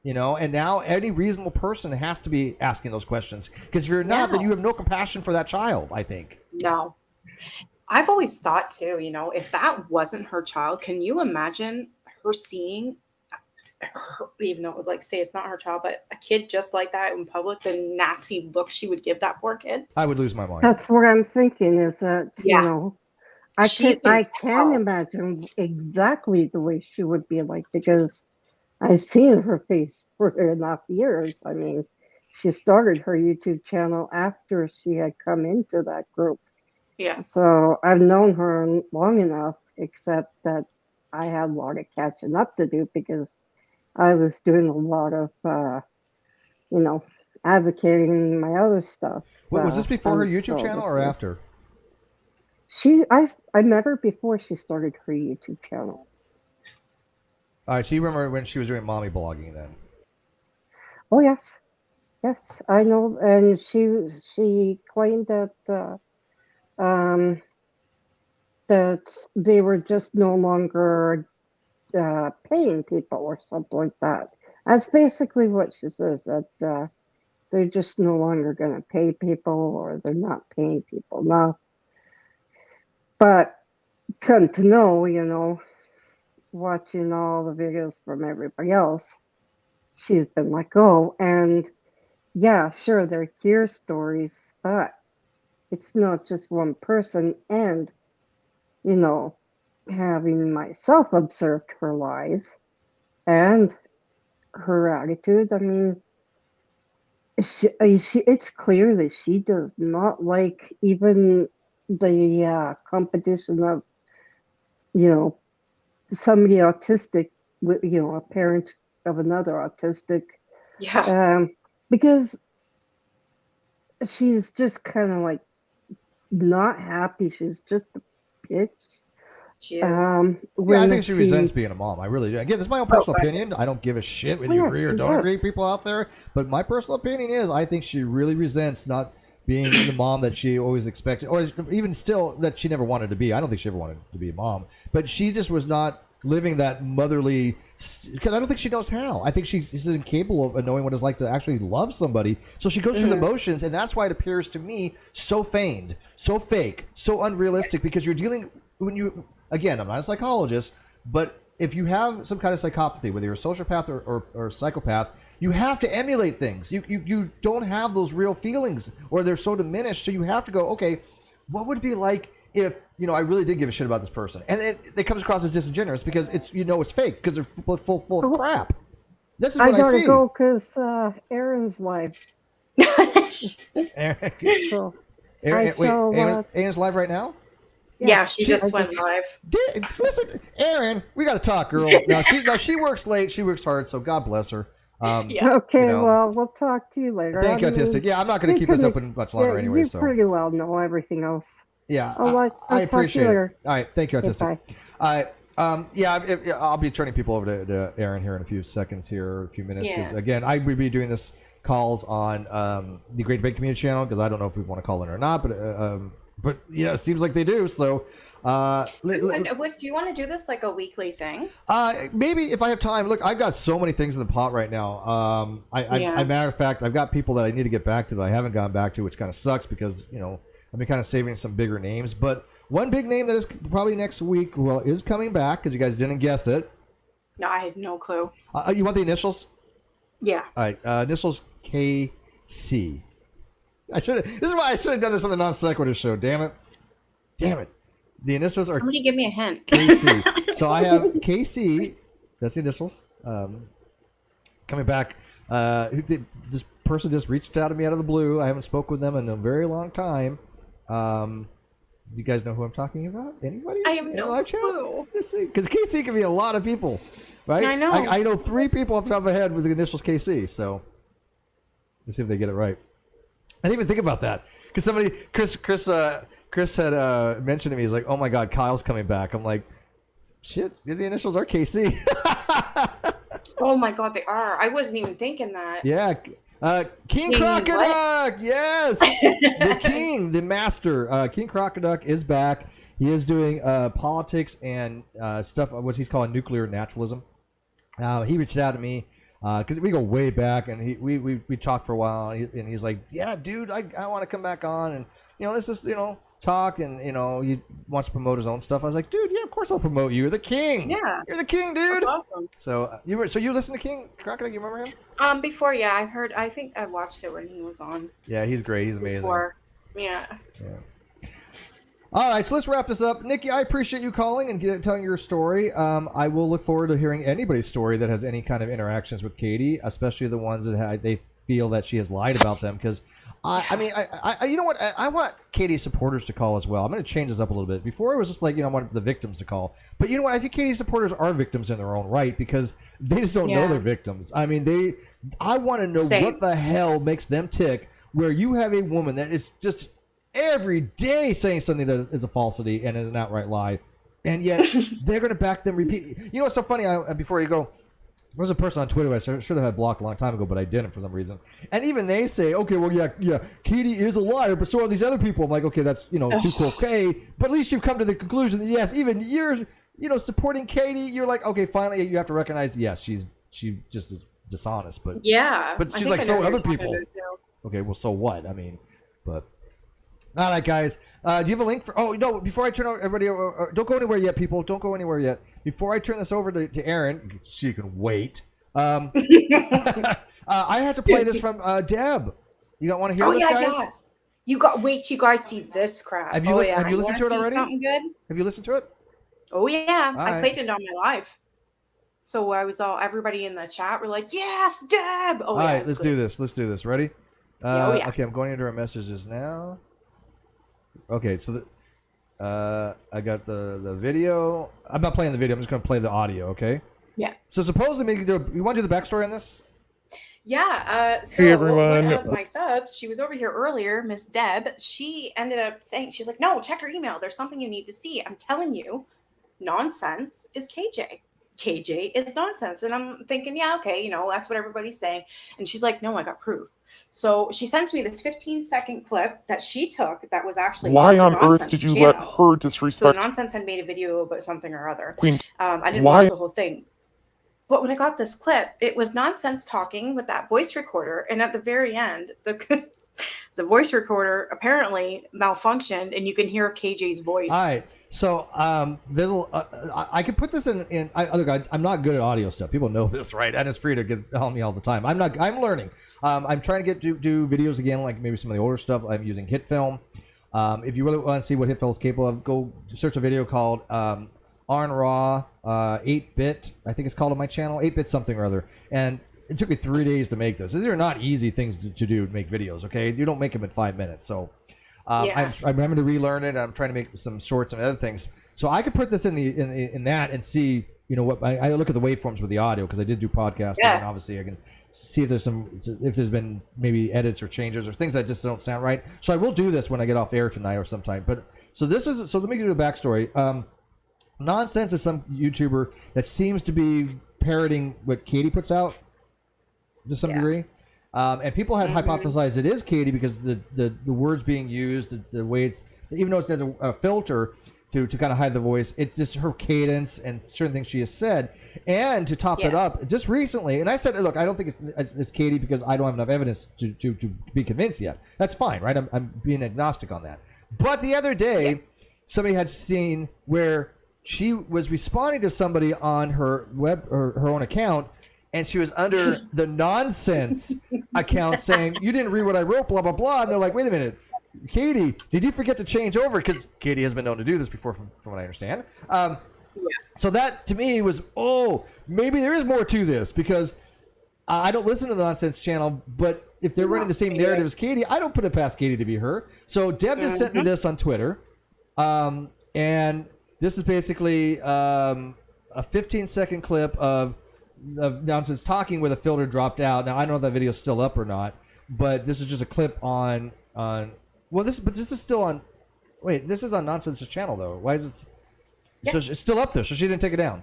You know, and now any reasonable person has to be asking those questions. Because if you're not, then you have no compassion for that child, I think. No. I've always thought too, if that wasn't her child, can you imagine her seeing her, even though it would say it's not her child, but a kid just like that in public, the nasty look she would give that poor kid? I would lose my mind. That's what I'm thinking is that, I thinks, can imagine exactly the way she would be like, because I've seen her face for enough years. I mean, she started her YouTube channel after she had come into that group. Yeah. So I've known her long enough, except that I had a lot of catching up to do because I was doing a lot of, advocating my other stuff. Was this before her YouTube channel or after? I met her before she started her YouTube channel. All right, so you remember when she was doing mommy blogging then? Oh yes, I know. And she claimed that that they were just no longer paying people or something like that. That's basically what she says, that they're just no longer going to pay people, or they're not paying people now. But come to know, watching all the videos from everybody else, she's been let go. And yeah, sure, they're fear stories, but it's not just one person. And, having myself observed her lies and her attitude, I mean, it's clear that she does not like even the competition of, somebody autistic with, a parent of another autistic. Yeah. Because she's just kind of not happy. She's just a bitch. She is. I think she resents being a mom. I really do. Again, this is my own personal opinion. I don't give a shit whether you agree or don't agree, people out there. But my personal opinion is I think she really resents not being the mom that she always expected, or even still that she never wanted to be. I don't think she ever wanted to be a mom. But she just was not living that motherly, because I don't think she knows how. I think she's incapable of knowing what it's like to actually love somebody. So she goes through the motions, and that's why it appears to me so feigned, so fake, so unrealistic, because you're dealing, again, I'm not a psychologist, but if you have some kind of psychopathy, whether you're a sociopath or psychopath, you have to emulate things. You don't have those real feelings, or they're so diminished, so you have to go, okay, what would it be like if I really did give a shit about this person, and it comes across as disingenuous because it's fake because they're full of crap. This is what I gotta see. go because Aaron's live. Aaron, So Aaron's live right now. Yeah, she just went live. Listen, Aaron, we got to talk, girl. Now she works late. She works hard, so God bless her. Okay, well, we'll talk to you later. Thank you, Autistic. Yeah, I'm not going to keep this open much longer anyway. You So pretty well know everything else. Yeah, I'll I appreciate it. All right, thank you, Autistic. Okay, All right, I'll be turning people over to Aaron here in a few seconds here, a few minutes. Because again, I would be doing this calls on the Great Debate Community channel because I don't know if we want to call in or not, but yeah, it seems like they do. So, Do you want to do this like a weekly thing? Maybe if I have time. Look, I've got so many things in the pot right now. Matter of fact, I've got people that I need to get back to that I haven't gone back to, which kind of sucks because I've been kind of saving some bigger names, but one big name that is probably next week is coming back because you guys didn't guess it. No, I had no clue. You want the initials? Yeah. All right, initials KC. This is why I should have done this on the non sequitur show. Damn it. The initials are Somebody give me a hint. KC. So I have KC. That's the initials. Coming back. This person just reached out to me out of the blue. I haven't spoke with them in a very long time. Do you guys know who I'm talking about? Anybody? I have no clue. Because KC can be a lot of people, right? I know. I know 3 people off the top of my head with the initials KC. So let's see if they get it right. I didn't even think about that because Chris had mentioned to me. He's like, "Oh my God, Kyle's coming back." I'm like, "Shit, the initials are KC." Oh my God, they are. I wasn't even thinking that. Yeah. King Crocoduck, yes, the king, the master. King Crocoduck is back. He is doing politics and stuff. What he's calling nuclear naturalism. He reached out to me because we go way back, and we talked for a while, and he's like, "Yeah, dude, I want to come back on, and let's just talk." And he wants to promote his own stuff. I was like, "Dude, yeah, of course I'll promote you. You're the king. Yeah, you're the king, dude." That's awesome. So you listen to King Crocoduck? You remember him? Before, yeah, I think I watched it when he was on. Yeah, he's great. He's amazing. Before. Yeah. All right, so let's wrap this up. Nikki, I appreciate you calling and telling your story. I will look forward to hearing anybody's story that has any kind of interactions with Katie, especially the ones that they feel that she has lied about them. Because, I mean, you know what? I want Katie's supporters to call as well. I'm going to change this up a little bit. Before it was just like, I want the victims to call. But you know what? I think Katie's supporters are victims in their own right because they just don't know they're victims. I mean, I want to know what the hell makes them tick where you have a woman that is just every day saying something that is a falsity and is an outright lie, and yet they're going to back them repeat. You know what's so funny? Before you go, there's a person on Twitter I should have had blocked a long time ago, but I didn't for some reason. And even they say, okay, well, yeah, Katie is a liar, but so are these other people. I'm like, okay, that's too cool. Okay, but at least you've come to the conclusion that yes, even you're supporting Katie. You're like, okay, finally you have to recognize, yes, she just is dishonest, but she's like, so are other people. Okay, well, so what? I mean, but. All right, guys. Do you have a link for? Oh no! Before I turn over everybody, don't go anywhere yet, people. Don't go anywhere yet. Before I turn this over to Erin, she can wait. I have to play this from Deb. You want to hear this, guys? Yeah. Wait till you guys see this crap. Have you listened to it already? Something good? Have you listened to it? Oh yeah, I right. played it on my live. So everybody in the chat were like, "Yes, Deb!" Oh, all right, let's do this. Let's do this. Ready? Yeah. Okay, I'm going into our messages now. Okay, so I got the video. I'm not playing the video. I'm just going to play the audio. Okay. Yeah. So supposedly, you want to do the backstory on this? Yeah. So hey everyone. One of my subs, she was over here earlier, Miss Deb. She ended up saying, she's like, "No, check her email. There's something you need to see. I'm telling you, nonsense is KJ. KJ is nonsense." And I'm thinking, yeah, okay, that's what everybody's saying. And she's like, "No, I got proof." So she sends me this 15-second clip that she took that was actually why on earth did you let her disrespect? So Nonsense had made a video about something or other. Queen, I didn't watch the whole thing. But when I got this clip, it was Nonsense talking with that voice recorder. And at the very end, the voice recorder apparently malfunctioned and you can hear KJ's voice. All right. So there's I could put this in. Look, I'm not good at audio stuff. People know this, right? And it's free to help me all the time. I'm learning. I'm trying to do videos again, like maybe some of the older stuff. I'm using HitFilm. If you really want to see what HitFilm is capable of, go search a video called On Raw 8-bit. I think it's called on my channel, 8-bit something or other. And it took me 3 days to make this. These are not easy things to do to make videos. Okay, you don't make them in 5 minutes. So. I'm having to relearn it. I'm trying to make some shorts and other things, so I could put this in that and see, what I look at the waveforms with the audio because I did do podcasting, and obviously I can see if there's been maybe edits or changes or things that just don't sound right. So I will do this when I get off air tonight or sometime. But so let me give you the backstory. Nonsense is some YouTuber that seems to be parroting what Katie puts out to some degree. And people had hypothesized it is Katie because the words being used, the way it's, even though it says a filter, to kind of hide the voice. It's just her cadence and certain things she has said. And to top it up, just recently, and I said, look, I don't think it's Katie because I don't have enough evidence to be convinced yet. That's fine, right? I'm being agnostic on that. But the other day, somebody had seen where she was responding to somebody on her web or her own account, and she was under the nonsense account saying, you didn't read what I wrote, blah, blah, blah. And they're like, wait a minute. Katie, did you forget to change over? Because Katie has been known to do this before, from what I understand. So that to me was, maybe there is more to this, because I don't listen to the nonsense channel, but if they're running the same narrative as Katie, I don't put it past Katie to be her. So Deb just sent me this on Twitter, and this is basically a 15-second clip of nonsense talking where the filter dropped out. Now I don't know if that video is still up or not, but this is just a clip on. Well, this is still on. Wait, this is on Nonsense's channel though. Why is it? Yeah. So it's still up there. So she didn't take it down.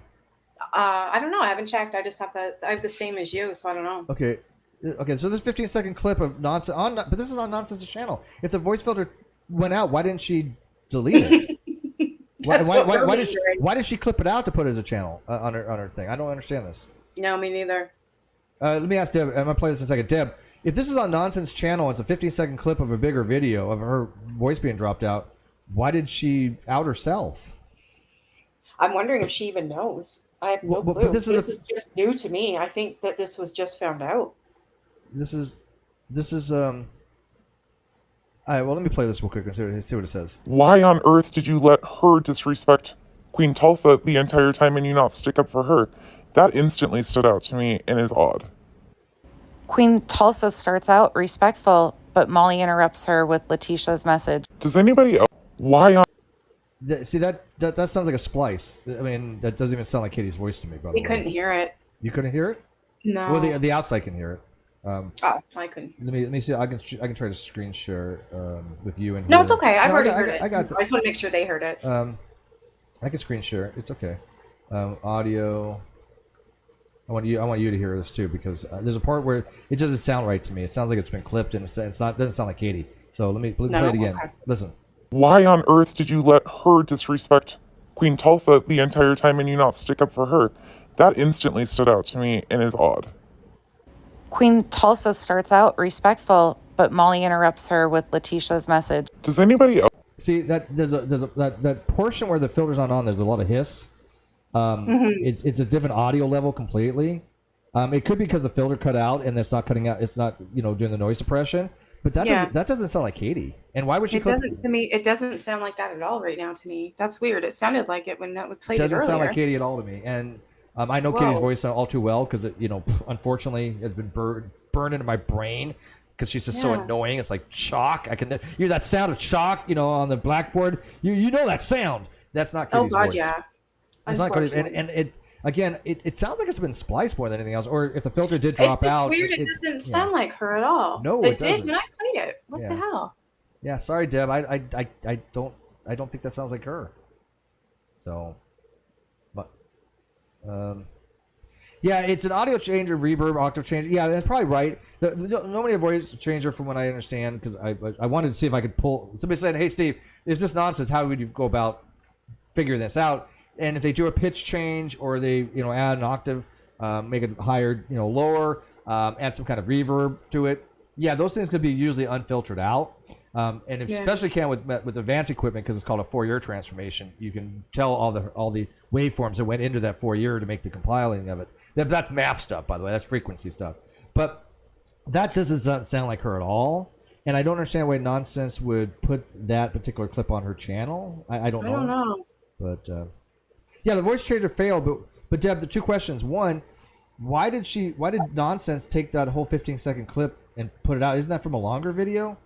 I don't know. I haven't checked. I just have I have the same as you, so I don't know. Okay. So this 15-second clip of nonsense but this is on Nonsense's channel. If the voice filter went out, why didn't she delete it? Why did she clip it out to put it as a channel on her thing? I don't understand this. No, me neither. Let me ask Deb. I'm gonna play this in a second. Deb, if this is on Nonsense channel, it's a 15-second clip of a bigger video of her voice being dropped out. Why did she out herself? I'm wondering if she even knows. I have no clue. But this is just new to me. I think that this was just found out. This is all right, well, let me play this real quick and see what it says. Why on earth did you let her disrespect Queen Tulsa the entire time and you not stick up for her? That instantly stood out to me and is odd. Queen Tulsa starts out respectful, but Molly interrupts her with Letitia's message. Does anybody else? Why on... See, that sounds like a splice. I mean, that doesn't even sound like Katie's voice to me, by the way. We couldn't hear it. You couldn't hear it? No. Well, the outside can hear it. I couldn't. Let me see. I can try to screen share with you and. No, her. it's okay. I've already heard it. I just want to make sure they heard it. I can screen share. It's okay. Audio. I want you to hear this too, because there's a part where it doesn't sound right to me. It sounds like it's been clipped and it's not. Doesn't sound like Katie. So let me play it again. Okay. Listen. Why on earth did you let her disrespect Queen Tulsa the entire time and you not stick up for her? That instantly stood out to me and is odd. Queen Tulsa starts out respectful, but Molly interrupts her with Letitia's message. Does anybody else see that that portion where the filter's not on? There's a lot of hiss. It's a different audio level completely. It could be because the filter cut out and it's not cutting out. It's not doing the noise suppression. But that doesn't sound like Katie. And why would she? It doesn't sound like that at all right now to me. That's weird. It sounded like it when we played it earlier. Doesn't sound like Katie at all to me. And I know Katie's voice all too well because it, unfortunately, has been burned into my brain because she's just so annoying. It's like chalk. I can hear that sound of chalk, on the blackboard. You know that sound. That's not Katie's voice. Oh God, yeah. It's not Katie's, and it. Again, it sounds like it's been spliced more than anything else. Or if the filter did drop out. It's weird. It doesn't sound like her at all. No, it doesn't. did when I played it. What the hell? Yeah, sorry, Deb. I don't think that sounds like her. So, but, yeah, it's an audio changer, reverb, octave changer. Yeah, that's probably right. Nobody a voice changer from what I understand, because I wanted to see if I could pull. Somebody said, "Hey, Steve, is this nonsense? How would you go about figuring this out?" And if they do a pitch change or they, add an octave, make it higher, lower, add some kind of reverb to it. Yeah, those things could be usually unfiltered out. And especially with advanced equipment, because it's called a Fourier transformation, you can tell all the waveforms that went into that Fourier to make the compiling of it. That's math stuff, by the way. That's frequency stuff. But that doesn't sound like her at all. And I don't understand why Nonsense would put that particular clip on her channel. I don't know. I don't know. But yeah, the voice changer failed. But Deb, the two questions. One, why did Nonsense take that whole 15-second clip and put it out? Isn't that from a longer video?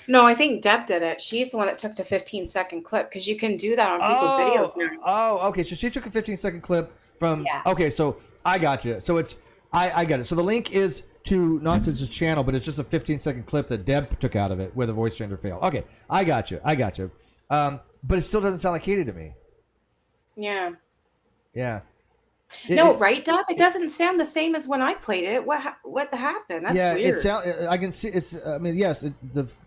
No, I think Deb did it. She's the one that took the 15-second clip, because you can do that on people's videos now. Oh, okay. So she took a 15-second clip from. Yeah. Okay, so I got you. So it's I got it. So the link is to Nonsense's channel, but it's just a 15-second clip that Deb took out of it where the voice changer failed. Okay, I got you. But it still doesn't sound like Katie to me. Yeah. Yeah. No, right, Deb? It doesn't sound the same as when I played it. What happened? That's yeah, weird. it sound. I can see it's. I mean, yes,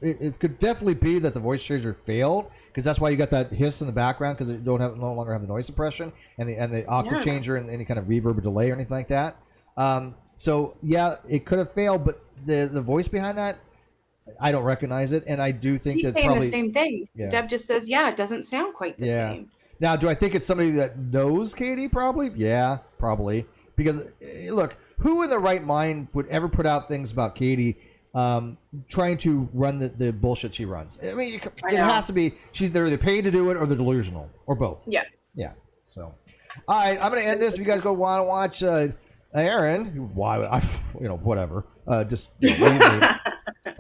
it could definitely be that the voice changer failed because that's why you got that hiss in the background because it no longer have the noise suppression and the octave changer and any kind of reverb or delay or anything like that. So yeah, it could have failed, but the voice behind that, I don't recognize it, and I do think She's that saying probably the same thing. Yeah. Deb just says, yeah, it doesn't sound quite the same. Now, do I think it's somebody that knows Katie? Probably. Yeah, probably. Because, look, who in their right mind would ever put out things about Katie trying to run the bullshit she runs? I mean, it has to be, they're either paid to do it or they're delusional, or both. Yeah. Yeah. So, all right, I'm going to end this. If you guys go want to watch Aaron, why would I, whatever. Just leave me.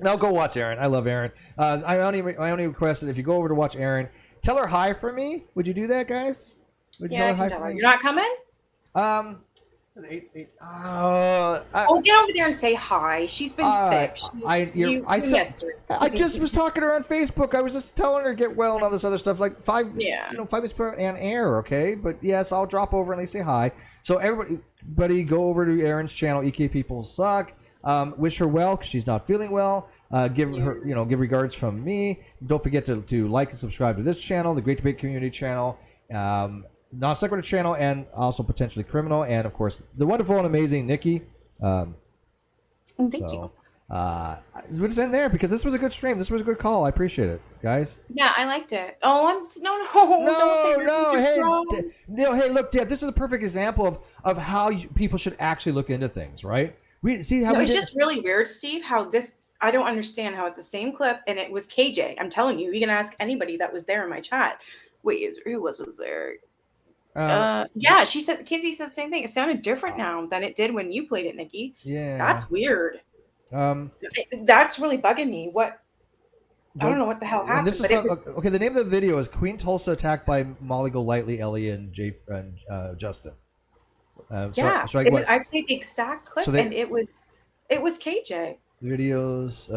No, go watch Aaron. I love Aaron. I only requested if you go over to watch Aaron, tell her hi for me. Would you do that, guys? Would you Yeah, tell her I hi can tell for her. me? You're not coming? Oh, Get over there and say hi. She's been sick. You missed her. I just was talking to her on Facebook. I was just telling her to get well and all this other stuff. Like 5 minutes per on air, okay? But yes, I'll drop over and say hi. So everybody, go over to Aaron's channel. EK People Suck. Wish her well because she's not feeling well. Give her, give regards from me. Don't forget to like and subscribe to this channel, the Great Debate Community channel, Non-Sequitur channel, and also potentially Criminal, and of course the wonderful and amazing Nikki. Thank you. We'll just end there because this was a good stream. This was a good call. I appreciate it, guys. Yeah, I liked it. Oh, Hey, look, Deb, this is a perfect example of how people should actually look into things, right? It's just really weird, Steve, how this, I don't understand how it's the same clip and it was KJ. I'm telling you, you can ask anybody that was there in my chat. Wait, who was there? Yeah, she said, Kinsey said the same thing. It sounded different now than it did when you played it, Nikki. Yeah. That's weird. That's really bugging me. I don't know what the hell happened. This is okay, the name of the video is Queen Tulsa attacked by Molly Golightly, Ellie, and Justin. I played the exact clip and it was KJ. Videos.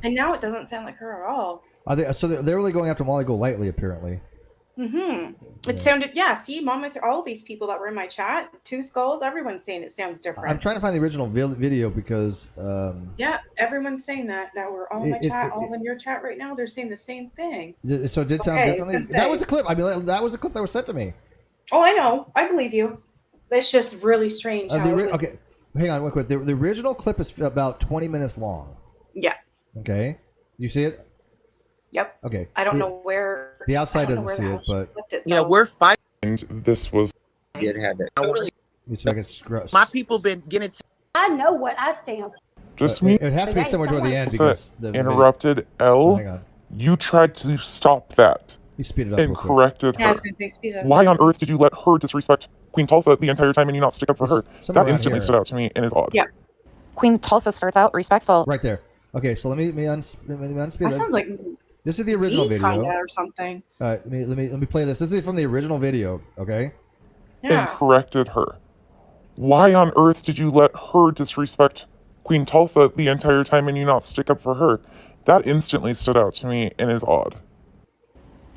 And now it doesn't sound like her at all. They're really going after Molly Golightly, apparently. It sounded, see, Mom, all these people that were in my chat, Two Skulls, everyone's saying it sounds different. I'm trying to find the original video because everyone's saying that we're all in my chat, all in your chat right now. They're saying the same thing. So it did sound differently. That was a clip. I mean, that was a clip that was sent to me. Oh, I know. I believe you. It's just really strange. Okay, hang on, real quick. The original clip is about 20 minutes long. Yeah. Okay. You see it? Yep. Okay. I don't know where. The outside doesn't see it, but we're fighting. And this was. Did have it. Let me see if I can scrub. My people been getting. I know what I stand. Just me. It has to be somewhere toward the end because the interrupted. L. Hang on. You tried to stop that. You speed it up. And corrected her. Yeah, I was going to say speed it up. Why on earth did you let her disrespect Queen Tulsa the entire time and you not stick up for her? That instantly stood out to me and is odd. Yeah. Queen Tulsa starts out respectful. Right there. Okay, so let me unspeed that. Sounds like this is the original video or something. Let me play this. This is from the original video. Okay. Yeah. And corrected her. Why on earth did you let her disrespect Queen Tulsa the entire time and you not stick up for her? That instantly stood out to me and is odd.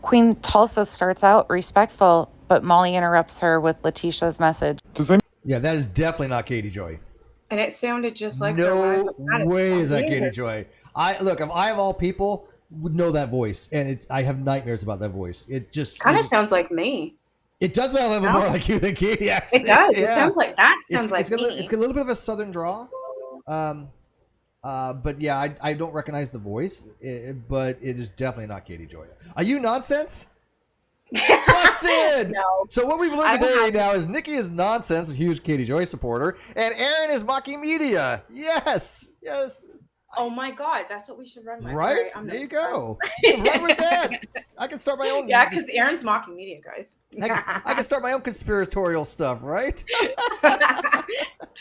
Queen Tulsa starts out respectful, but Molly interrupts her with Letitia's message. Yeah, that is definitely not Katie Joy. And it sounded just like no way is that Katie Joy. If I of all people would know that voice, and I have nightmares about that voice. It just kind of sounds like me. It does sound a little more like you than Katie. Actually. It does. It sounds like that. Sounds like me. It's got a little bit of a southern drawl. But yeah, I don't recognize the voice, but it is definitely not Katie Joy. Are you nonsense? Busted! No. So what we've learned today now is Nikki is nonsense, a huge Katie Joy supporter, and Aaron is mocking media. Yes. Oh my God, that's what we should run with. Right? There you go. Run with that. I can start my own. Yeah, because Aaron's mocking media, guys. I can start my own conspiratorial stuff, right?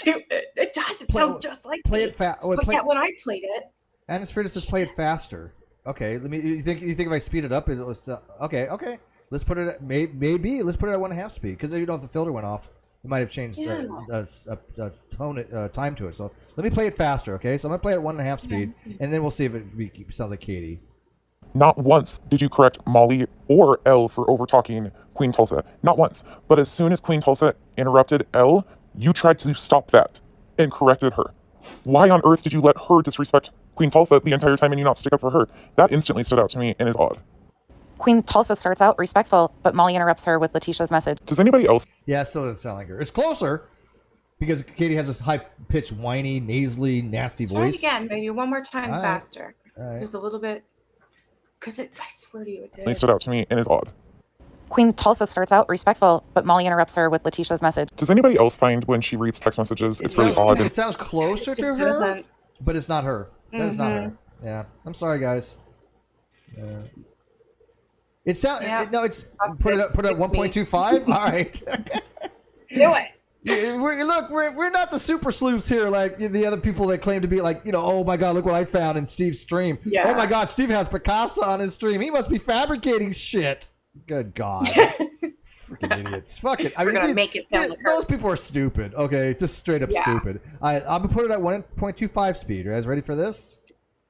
Dude, it does. It sounds just like play it fast. But yet when I played it, Anastasia says play it faster. Okay, let me. You think if I speed it up, it was okay. Let's put it at maybe. Let's put it at 1.5 speed because if the filter went off, it might have changed time to it. So let me play it faster. Okay, so I'm gonna play it at 1.5 speed, and then we'll see if it sounds like Katie. Not once did you correct Molly or Elle for over talking Queen Tulsa. Not once. But as soon as Queen Tulsa interrupted L, you tried to stop that and corrected her. Why on earth did you let her disrespect Queen Tulsa the entire time and you not stick up for her? That instantly stood out to me and is odd. Queen Tulsa starts out respectful, but Molly interrupts her with Letitia's message. Does anybody else? Yeah, it still doesn't sound like her. It's closer because Katie has this high-pitched, whiny, nasally, nasty Try it voice. again, maybe one more time All right. faster. All right. Just a little bit. Because I swear to you, it They did. stood out to me and is odd. Queen Tulsa starts out respectful, but Molly interrupts her with Letitia's message. Does anybody else find when she reads text messages, it's really odd? It sounds closer It to just her, doesn't. but it's not her. That is not her. Yeah, I'm sorry, guys. It sounds no. It's put it up 1.25. All right. Do it. Yeah, we're not the super sleuths here like the other people that claim to be like, oh my god, look what I found in Steve's stream. Yeah. Oh my god, Steve has Picasso on his stream. He must be fabricating shit. Good god. Freaking idiots. Fuck it. We're gonna make it sound like her. those people are stupid. Okay, just straight up stupid. I'm gonna put it at 1.25 speed. You guys ready for this?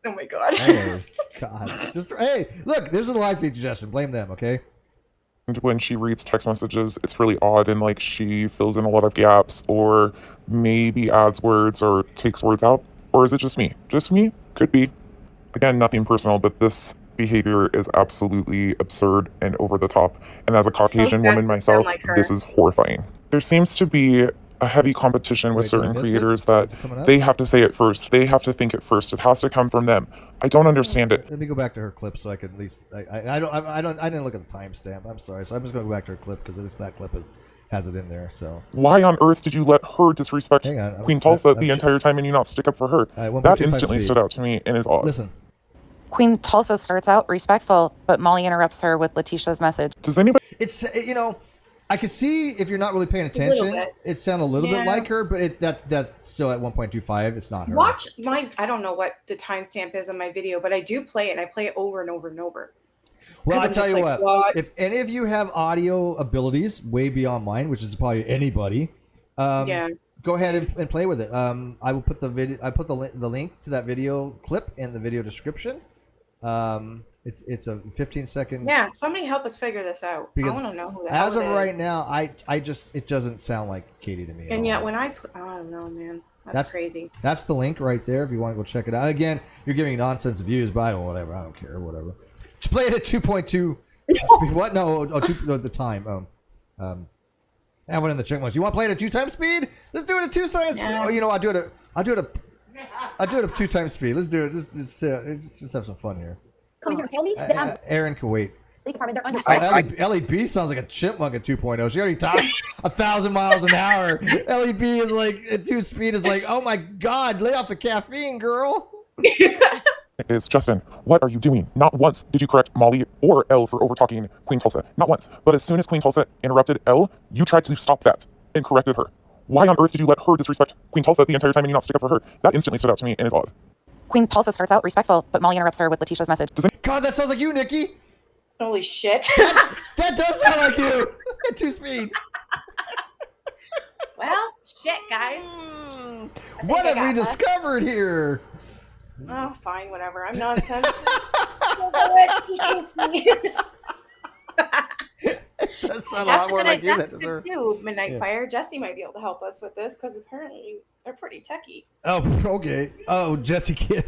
Oh my god. Hey, god. Hey, look, there's a live feed suggestion. Blame them, okay? And when she reads text messages, it's really odd and like she fills in a lot of gaps or maybe adds words or takes words out. Or is it just me? Just me? Could be. Again, nothing personal, but this behavior is absolutely absurd and over the top. And as a Caucasian woman myself, this is horrifying. There seems to be a heavy competition with certain creators that they have to say it first. They have to think it first. It has to come from them. I don't understand it. Let me go back to her clip so I can at least. I didn't look at the timestamp. I'm sorry, so I'm just going to go back to her clip because that clip has it in there. So why on earth did you let her disrespect Queen Tulsa the entire time and you not stick up for her? That instantly stood out to me and is odd. Listen. Queen Tulsa starts out respectful, but Molly interrupts her with Letitia's message. Does anybody? It's I can see if you're not really paying attention, it sounds a little bit like her, but that's still at 1.25. It's not her. Watch my. I don't know what the timestamp is on my video, but I do play it, and I play it over and over and over. Well, I'll tell you what. If any of you have audio abilities way beyond mine, which is probably anybody, go ahead and play with it. I will put the video. I put the link to that video clip in the video description. It's a 15-second. Yeah, somebody help us figure this out. I want to know who the hell as of it is. right now, it doesn't sound like Katie to me. And yet, when I don't know, man, that's crazy. That's the link right there. If you want to go check it out. Again, you're giving nonsense views, but I don't care. Whatever. Just play it at 2.2. What? No, the time. I went in the check marks. You want to play it at 2 times speed? Let's do it at 2 times. Yeah. Oh, I'll do it at 2 times speed. Let's do it. Let's have some fun here. Come here and tell me that Aaron can wait. police department, they're under. LEB sounds like a chipmunk at 2.0. She already talked 1,000 miles an hour. LEB is like at 2 speed is like, oh my god, lay off the caffeine, girl. Is Justin, what are you doing? Not once did you correct Molly or L for overtalking Queen Tulsa. Not once. But as soon as Queen Tulsa interrupted L, you tried to stop that and corrected her. Why on earth did you let her disrespect Queen Tulsa the entire time and you not stick up for her? That instantly stood out to me and is odd. Queen Tulsa starts out respectful, but Molly interrupts her with Letitia's message. God, that sounds like you, Nikki. Holy shit. That does sound like you. At 2 speed. Well, shit, guys. What have we discovered here? Oh, fine, whatever. I'm nonsense. That's a lot more like you. That's good too. Midnight Fire. Jesse might be able to help us with this because apparently they're pretty techie. Oh, okay. Oh, Jesse Kid.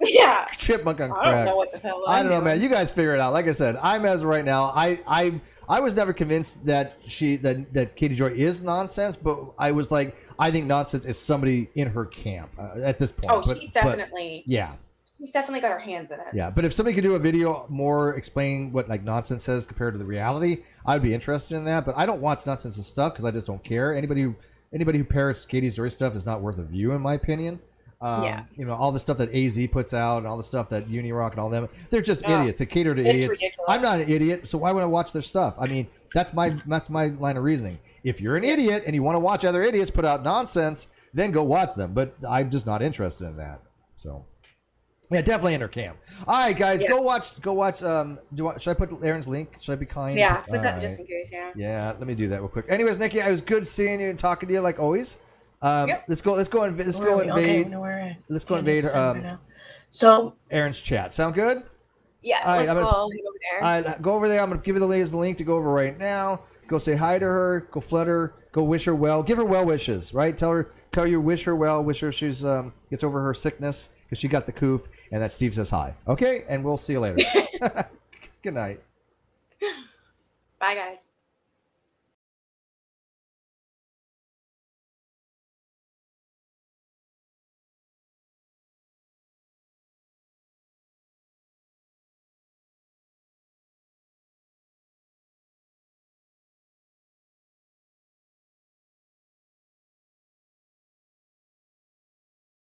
Yeah. Chipmunk on crack. I don't know what the hell I don't know, man. You guys figure it out. Like I said, I'm as of right now. I was never convinced that Katie Joy is nonsense, but I was like, I think nonsense is somebody in her camp at this point. Oh, she's definitely. Yeah. She's definitely got her hands in it. Yeah, but if somebody could do a video more explaining what like nonsense says compared to the reality, I would be interested in that. But I don't watch nonsense and stuff because I just don't care. Anybody who parrots Katie's Joy stuff is not worth a view, in my opinion. All the stuff that AZ puts out and all the stuff that Unirock and all them, they're just idiots. They cater to idiots. Ridiculous. I'm not an idiot, so why would I watch their stuff? I mean, that's my line of reasoning. If you're an idiot and you want to watch other idiots put out nonsense, then go watch them. But I'm just not interested in that. So, yeah, definitely in her camp. All right, guys, go watch. Should I put Aaron's link? Should I be kind? Yeah, put that just in case. Yeah. Yeah, let me do that real quick. Anyways, Nikki, it was good seeing you and talking to you like always. Let's go invade So Aaron's chat. Sound good? Yeah, all right, let's go. there. Go over there. I'm going to give you the ladies the link to go over right now. Go say hi to her. Go flood her. Go wish her well. Give her well wishes, right? Tell you wish her well. Wish her she's gets over her sickness because she got the coof and that Steve says hi. Okay, and we'll see you later. Good night. Bye, guys.